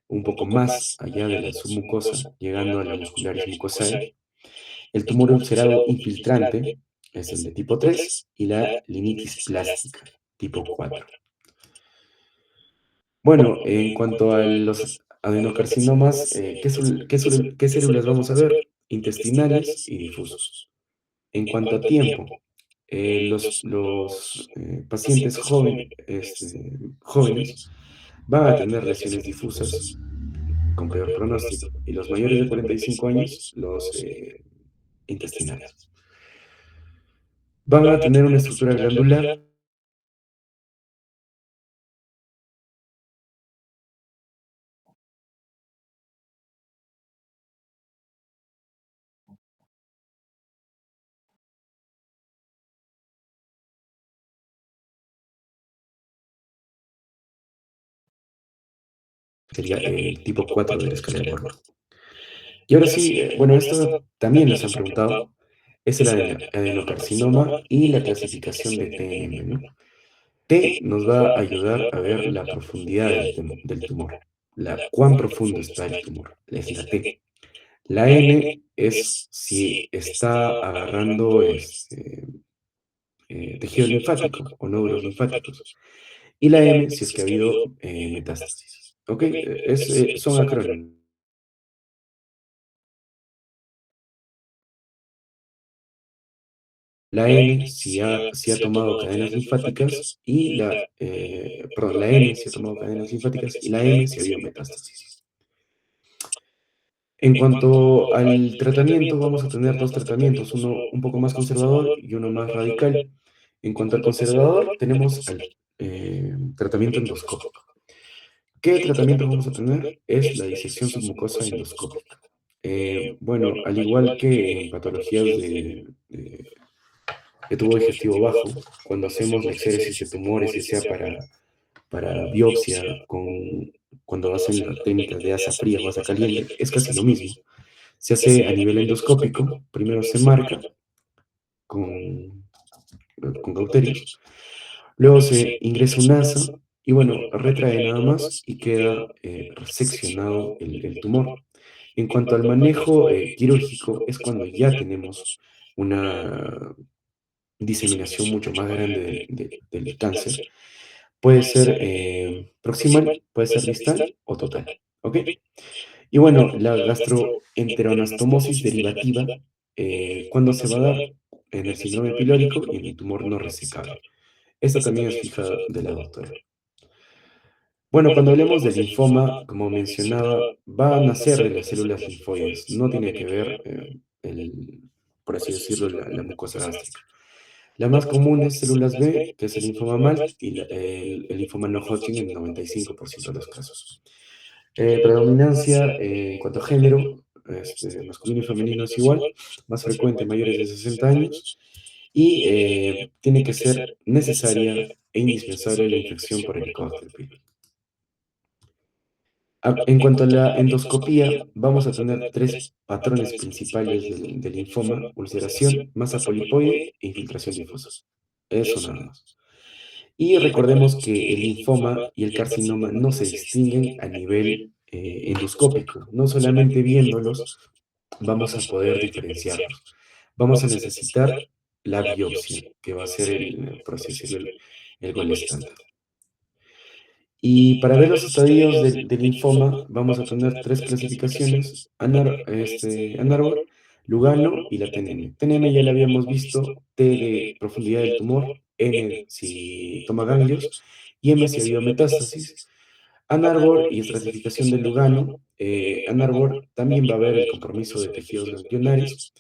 un poco más allá de la submucosa, llegando a la muscularis mucosae. El tumor ulcerado infiltrante es el de tipo 3 y la linitis plástica, tipo 4. Bueno, en cuanto a los adenocarcinomas, ¿qué células vamos a ver? Intestinales y difusos. En cuanto a tiempo, los pacientes jóvenes van a tener lesiones difusas con peor pronóstico y los mayores de 45 años, los intestinales. Van a tener una estructura glandular. Sería el tipo 4 de la escala de Borman. Y ahora sí, bueno, esto también nos han preguntado, es el adenocarcinoma y la clasificación de TNM, ¿no? T nos va a ayudar a ver la profundidad del tumor, cuán profundo está el tumor, es la T. La N es si está agarrando tejido linfático o nódulos linfáticos. Y la M si es que ha habido metástasis. ¿Ok? Son acrónimos. La N si ha tomado cadenas linfáticas y perdón, la N si ha tomado cadenas linfáticas y la M si ha habido metástasis. En cuanto al tratamiento, vamos a tener dos tratamientos, uno un poco más conservador y uno más radical. En cuanto al conservador, tenemos el tratamiento endoscópico. ¿Qué tratamiento vamos a tener? Es la disección submucosa endoscópica. Bueno, al igual que en patologías de tubo digestivo bajo, cuando hacemos la exéresis de tumores, ya sea para biopsia, cuando hacen las técnicas de asa fría o asa caliente, es casi lo mismo. Se hace a nivel endoscópico, primero se marca con, con cauterios, luego se ingresa un asa y bueno, retrae nada más y queda seccionado el tumor. En cuanto al manejo quirúrgico, es cuando ya tenemos una diseminación mucho más grande del cáncer. Puede ser proximal, puede ser distal o total. ¿Ok? Y bueno, la gastroenteroanastomosis derivativa, ¿cuándo se va a dar? En el síndrome pilórico y en el tumor no resecable. Esta también es fija de la doctora. Bueno, cuando hablemos del linfoma, como mencionaba, va a nacer de las células linfoides. No tiene que ver, por así decirlo, la mucosa gástrica. La más común es células B, que es el linfoma MALT, y el linfoma no Hodgkin en el 95% de los casos. Predominancia en cuanto a género, masculino y femenino es igual, más frecuente en mayores de 60 años, y tiene que ser necesaria e indispensable la infección por Helicobacter pylori. En cuanto a la endoscopía, vamos a tener tres patrones principales del linfoma: ulceración, masa polipoide e infiltración difusa. Eso nada más. Y recordemos que el linfoma y el carcinoma no se distinguen a nivel endoscópico. No solamente viéndolos vamos a poder diferenciarlos. Vamos a necesitar la biopsia, que va a ser por así decirlo, el gol estándar. Y para ver los estadios del linfoma, vamos a tener tres clasificaciones: Anarbor, Lugano y la TNM. TNM ya la habíamos visto, T de profundidad del tumor, N si toma ganglios y M si ha habido metástasis. Anarbor y estratificación del Lugano. Anarbor también va a ver el compromiso de tejidos ganglionares,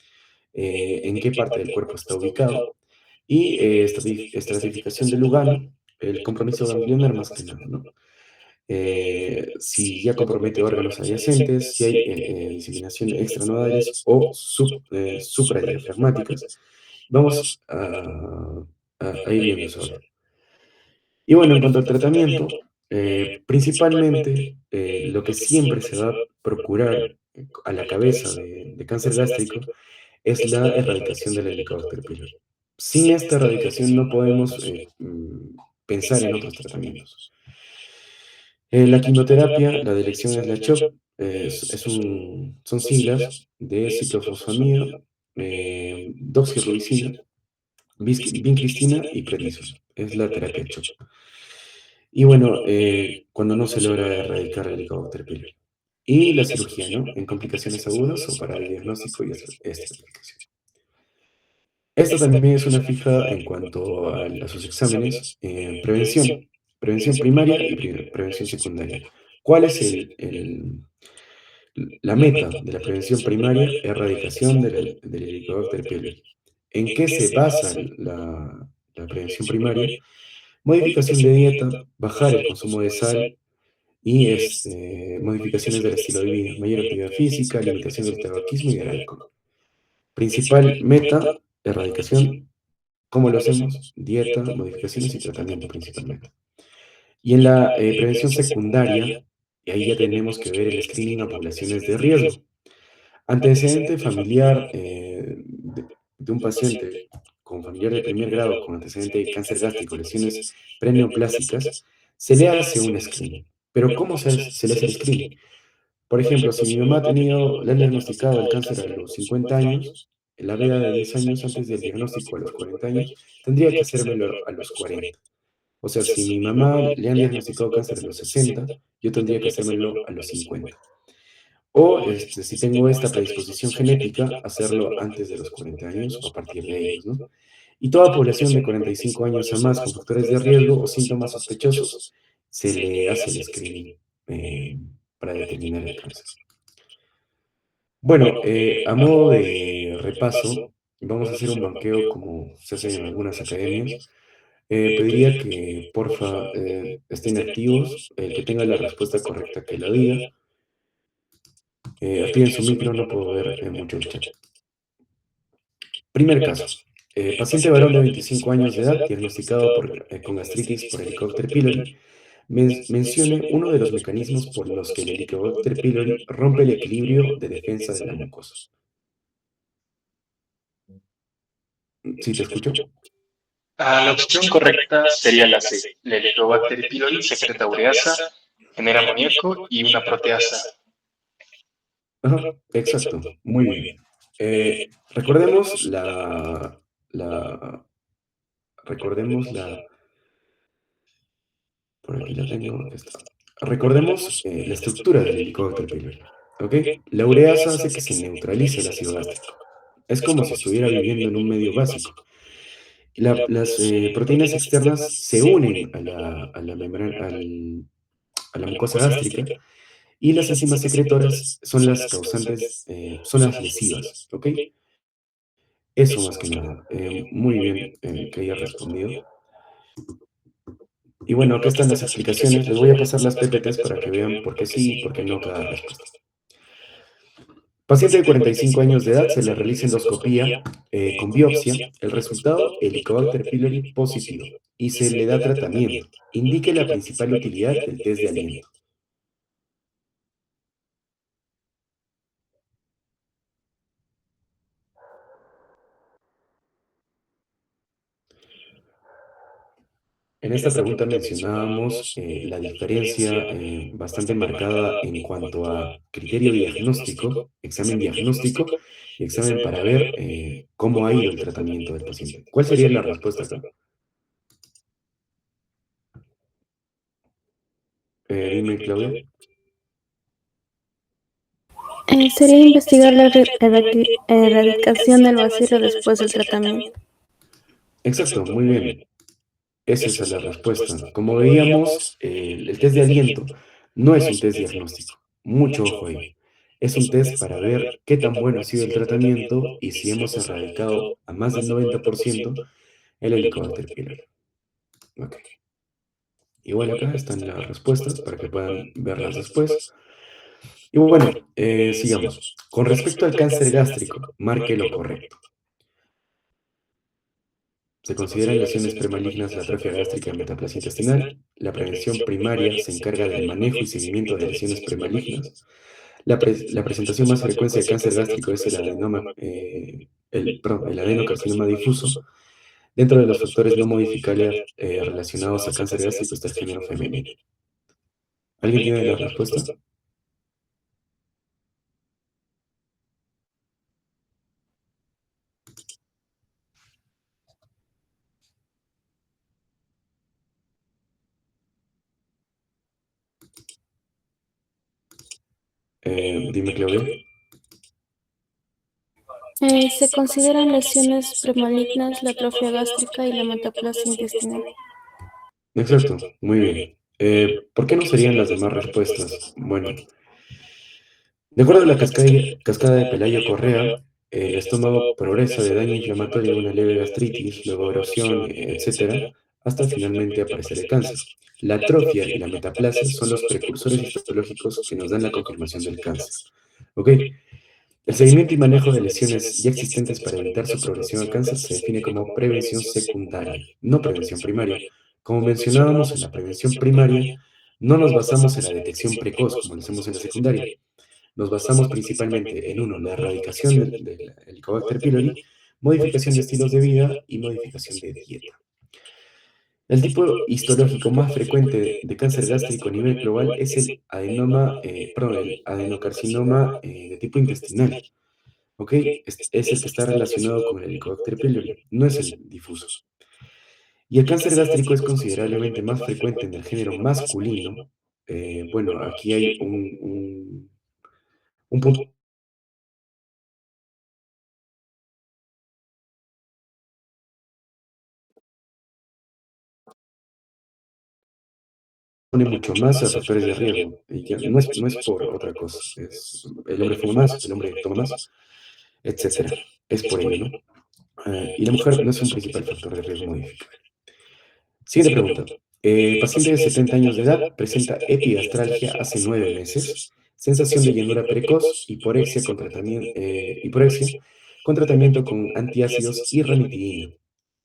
en qué parte del cuerpo está ubicado. Y estratificación de Lugano, el compromiso ganglionar más que nada, ¿no? Si ya compromete órganos adyacentes, si hay diseminación extranodales o supradiafragmáticas. Vamos a ir viendo eso ahora. Y bueno, en cuanto al tratamiento, principalmente lo que siempre se va a procurar a la cabeza de cáncer gástrico es la erradicación del Helicobacter pylori. Sin esta erradicación no podemos pensar en otros tratamientos. La quimioterapia, la de elección es la CHOP, son siglas de ciclofosfamida, doxirubicina, vincristina y prednisona. Es la terapia CHOP. Y bueno, cuando no se logra erradicar el Helicobacter pylori. Y la cirugía, ¿no? En complicaciones agudas o para el diagnóstico y estratificación. Esta también es una fija en cuanto a sus exámenes. Prevención primaria y prevención secundaria. ¿Cuál es la meta de la prevención primaria? Erradicación del Helicobacter pylori. ¿En qué se basa la prevención primaria? Modificación de dieta, bajar el consumo de sal y modificaciones del estilo de vida, mayor actividad física, limitación del tabaquismo y del alcohol. Principal meta, erradicación. ¿Cómo lo hacemos? Dieta, modificaciones y tratamiento principalmente. Y en la prevención secundaria, y ahí ya tenemos que ver el screening a poblaciones de riesgo. Antecedente familiar de un paciente con familiar de primer grado con antecedente de cáncer gástrico, lesiones preneoplásicas, se le hace un screening. Pero ¿cómo se le hace el screening? Por ejemplo, si mi mamá le han diagnosticado el cáncer a los 50 años, en la veda de 10 años antes del diagnóstico a los 40 años, tendría que hacérmelo a los 40. O sea, si mi mamá le han diagnosticado cáncer a los 60, yo tendría que hacérmelo a los 50. O si tengo esta predisposición genética, hacerlo antes de los 40 años o a partir de ellos, ¿no? Y toda población de 45 años a más con factores de riesgo o síntomas sospechosos, se le hace el screening para determinar el cáncer. Bueno, a modo de repaso, vamos a hacer un banqueo como se hace en algunas academias. Pediría que, porfa, estén activos. El que tenga la respuesta correcta que la diga. Activen su micro, no puedo ver mucho el chat. Primer caso. Paciente varón de 25 años de edad, diagnosticado con gastritis por Helicobacter pylori. Mencione uno de los mecanismos por los que el Helicobacter pylori rompe el equilibrio de defensa de la mucosa. ¿Sí te escucho? La opción correcta sería la C. La Helicobacter pylori secreta ureasa, genera amoníaco y una proteasa. Ajá, exacto. Muy bien. Recordemos la, recordemos por aquí la tengo, esta. Recordemos la estructura del Helicobacter pylori, ¿ok? La ureasa hace que se neutralice el ácido gástrico. Es como si estuviera viviendo en un medio básico. Las proteínas externas se unen a la membrana, a la mucosa gástrica y las enzimas secretoras son las causantes, son las lesivas, ¿ok? Eso más que nada. Muy bien que haya respondido. Y bueno, acá están las explicaciones. Les voy a pasar las PPTs para que vean por qué sí y por qué no cada respuesta. Paciente de 45 años de edad se le realiza endoscopía con biopsia. El resultado, Helicobacter pylori positivo. Y se le da tratamiento. Indique la principal utilidad del test de aliento. En esta pregunta mencionábamos la diferencia bastante marcada en cuanto a criterio diagnóstico y examen para ver cómo ha ido el tratamiento del paciente. ¿Cuál sería la respuesta acá? Dime, Claudia. Sería investigar la erradicación del bacilo después del tratamiento. Exacto, muy bien. Es esa la respuesta. Como veíamos, el test de aliento no es un test diagnóstico. Mucho ojo ahí. Es un test para ver qué tan bueno ha sido el tratamiento y si hemos erradicado a más del 90% el Helicobacter pylori. Ok. Igual acá están las respuestas para que puedan verlas después. Y bueno, sigamos. Con respecto al cáncer gástrico, marque lo correcto. Se consideran lesiones premalignas la atrofia gástrica y metaplasia intestinal. La prevención primaria se encarga del manejo y seguimiento de lesiones premalignas. La presentación más frecuente de cáncer gástrico es el el adenocarcinoma difuso. Dentro de los factores no modificables relacionados a cáncer gástrico está el género femenino. ¿Alguien tiene la respuesta? Dime, Claudia. Se consideran lesiones premalignas la atrofia gástrica y la metaplasia intestinal. Exacto, muy bien. ¿Por qué no serían las demás respuestas? Bueno, de acuerdo a la cascada de Pelayo Correa, el estómago progresa de daño inflamatorio a una leve gastritis, luego erosión, etcétera, hasta finalmente aparecer el cáncer. La atrofia y la metaplasia son los precursores histológicos que nos dan la confirmación del cáncer. ¿Ok? El seguimiento y manejo de lesiones ya existentes para evitar su progresión al cáncer se define como prevención secundaria, no prevención primaria. Como mencionábamos en la prevención primaria, no nos basamos en la detección precoz como lo hacemos en la secundaria. Nos basamos principalmente en uno, la erradicación del Helicobacter pylori, modificación de estilos de vida y modificación de dieta. El tipo histológico más frecuente de cáncer gástrico a nivel global es el adenocarcinoma de tipo intestinal. ¿Ok? Es el que está relacionado con el Helicobacter pylori, no es el difuso. Y el cáncer gástrico es considerablemente más frecuente en el género masculino. Bueno, aquí hay un punto pone mucho más a factores de riesgo. Y ya no es por otra cosa. El hombre fuma más, el hombre toma más, etcétera. Es por ello, ¿no? Y la mujer no es un principal factor de riesgo modificable. Siguiente pregunta. Paciente de 70 años de edad presenta epigastralgia hace 9 meses, sensación de llenura precoz, hiporexia con tratamiento con antiácidos y ranitidina,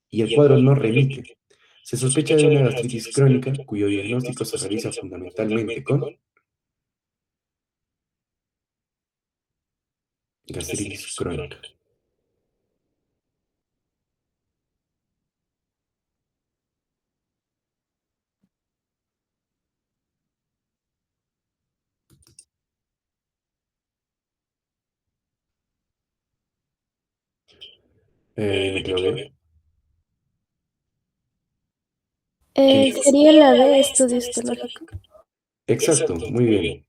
y el cuadro no remite. Se sospecha de una gastritis crónica cuyo diagnóstico se realiza fundamentalmente con gastritis crónica. Dime, Claudia. ¿Quién dijo? Sería la de estudio histológico. Exacto, muy bien.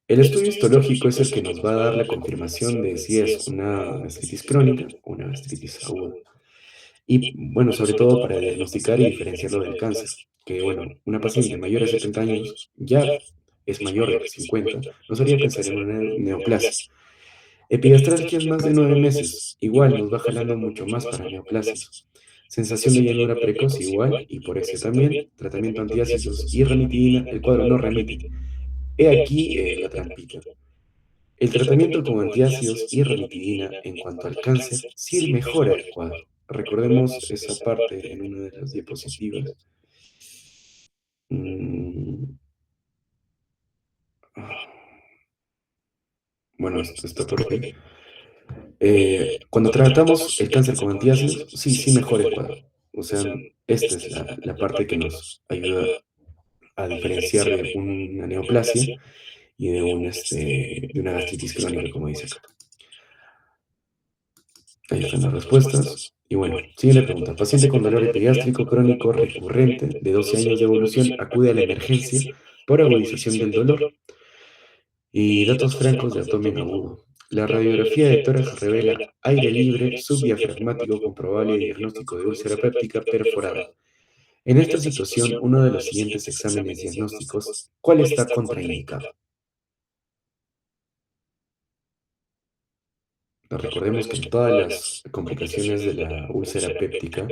El estudio histológico es el que nos va a dar la confirmación de si es una gastritis crónica o una gastritis aguda. Y bueno, sobre todo para diagnosticar y diferenciarlo del cáncer, que bueno, una paciente mayor de 70 años ya es mayor de 50, nos haría pensar en una neoplasia. Epigastralgia es más de 9 meses, igual nos va jalando mucho más para neoplasias. Sensación de llenura precoz igual, y por eso también, tratamiento antiácidos y ranitidina, el cuadro no remite. He aquí la trampita. El tratamiento con antiácidos y ranitidina en cuanto al cáncer sí mejora el cuadro. Recordemos esa parte en una de las diapositivas. Mm, ah, bueno, esto está por ahí. Cuando tratamos el cáncer con antiácidos, sí, sí mejora el cuadro. O sea, Esta es la parte que nos ayuda a diferenciar de una neoplasia y de una gastritis crónica, como dice acá. Ahí están las respuestas. Y bueno, siguiente pregunta. Paciente con dolor epigástrico crónico recurrente de 12 años de evolución acude a la emergencia por agudización del dolor y datos francos de abdomen agudo. La radiografía de tórax revela aire libre subdiafragmático con probable diagnóstico de úlcera péptica perforada. En esta situación, uno de los siguientes exámenes diagnósticos, ¿cuál está contraindicado? Recordemos que en todas las complicaciones de la úlcera péptica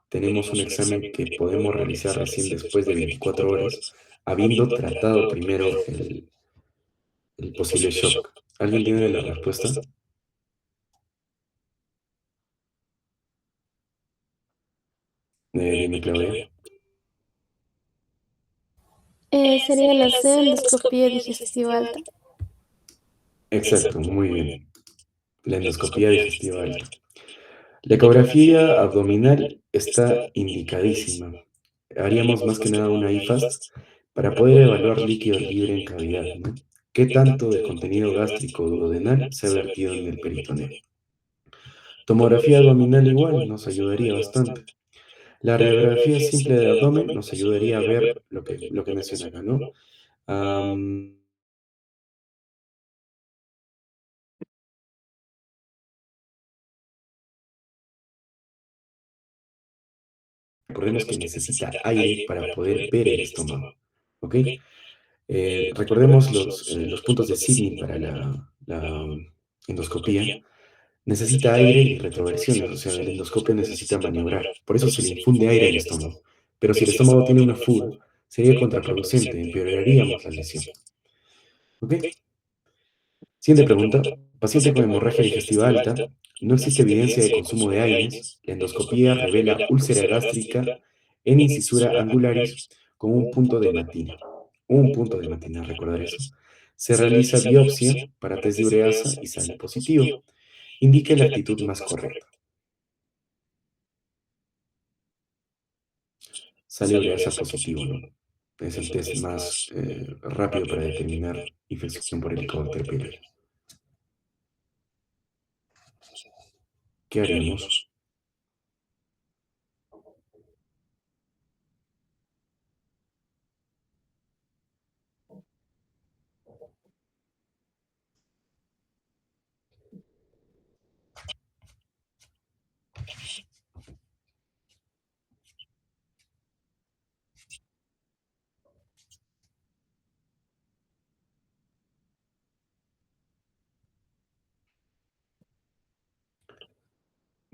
tenemos un examen que podemos realizar recién después de 24 horas, habiendo tratado primero el posible shock. ¿Alguien tiene la respuesta? Dime, Claudia. Sería la C, endoscopía digestiva alta. Exacto, muy bien. La endoscopía digestiva alta. La ecografía abdominal está indicadísima. Haríamos más que nada una IFAST para poder evaluar líquido libre en cavidad, ¿no? ¿Qué tanto de contenido gástrico duodenal se ha vertido en el peritoneo? Tomografía abdominal igual nos ayudaría bastante. La radiografía simple de abdomen nos ayudaría a ver lo que menciona acá, ¿no? Am, Recordemos que necesita aire para poder ver el estómago, ¿ok? Recordemos los puntos de Sidney para la endoscopía. Necesita aire y retroversiones, o sea, el endoscopio necesita maniobrar. Por eso se le infunde aire al estómago. Pero si el estómago tiene una fuga, sería contraproducente, empeoraríamos la lesión. ¿Ok? Siguiente pregunta. Paciente con hemorragia digestiva alta. No existe evidencia de consumo de AINES. La endoscopía revela úlcera gástrica en incisura angularis con un punto de hematina. Un punto de hematina, recordar eso. Se realiza biopsia para test de ureasa y sale positivo. Indique la actitud más correcta. Sale ureasa positivo, ¿no? Es el test más rápido para determinar infección por Helicobacter pylori. ¿Qué haríamos?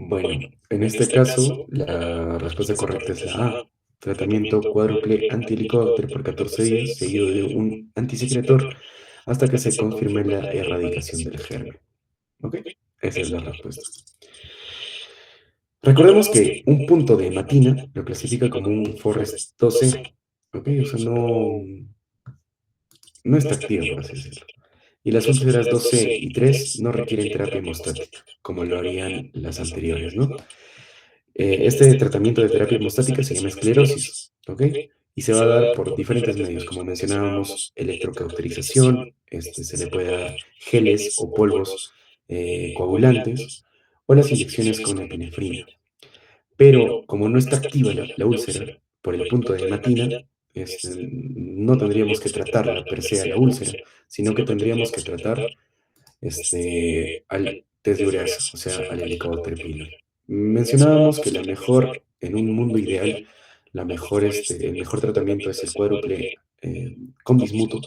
Bueno, en este caso, la respuesta correcta es la A. Tratamiento cuádruple anti-Helicobacter por 14 días, seguido de un antisecretor, hasta que se confirme la erradicación del germen. ¿Ok? Esa es la respuesta. Recordemos que un punto de hematina lo clasifica como un Forrest 12. ¿Ok? O sea, no está activa, por así decirlo. Y las úlceras 2C y 3 no requieren terapia hemostática, como lo harían las anteriores, ¿no? Este tratamiento de terapia hemostática se llama esclerosis, ¿ok? Y se va a dar por diferentes medios, como mencionábamos, electrocauterización, se le puede dar geles o polvos coagulantes, o las inyecciones con epinefrina. Pero como no está activa la úlcera por el punto de hematina, no tendríamos que tratarla per se a la úlcera, sino que tendríamos que tratar al test de ureasa, o sea, al Helicobacter pylori. Mencionábamos que en un mundo ideal, el mejor tratamiento es el cuádruple con bismuto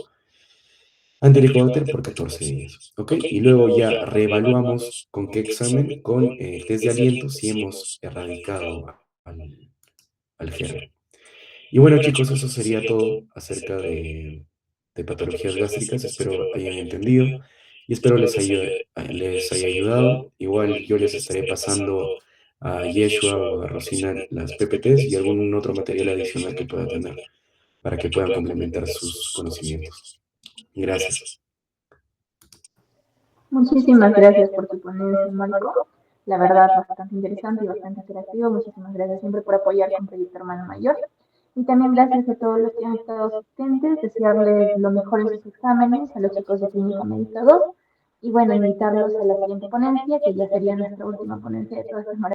anti-Helicobacter por 14 días, ¿ok? Y luego ya reevaluamos con qué examen, con test de aliento, si hemos erradicado al germen. Y bueno, chicos, eso sería todo acerca de patologías gástricas. Espero hayan entendido y espero les haya ayudado. Igual yo les estaré pasando a Yeshua o a Rosina las PPTs y algún otro material adicional que pueda tener para que puedan complementar sus conocimientos. Gracias. Muchísimas gracias por tu ponencia, Marco. la verdad, bastante interesante y bastante interactivo. Muchísimas gracias siempre por apoyar con Proyecto Hermano Mayor. Y también gracias a todos los que han estado asistentes, desearles lo mejor en sus exámenes, a los chicos de Clínica Médica 2, y bueno, invitarlos a la siguiente ponencia, que ya sería nuestra última ponencia de todas estas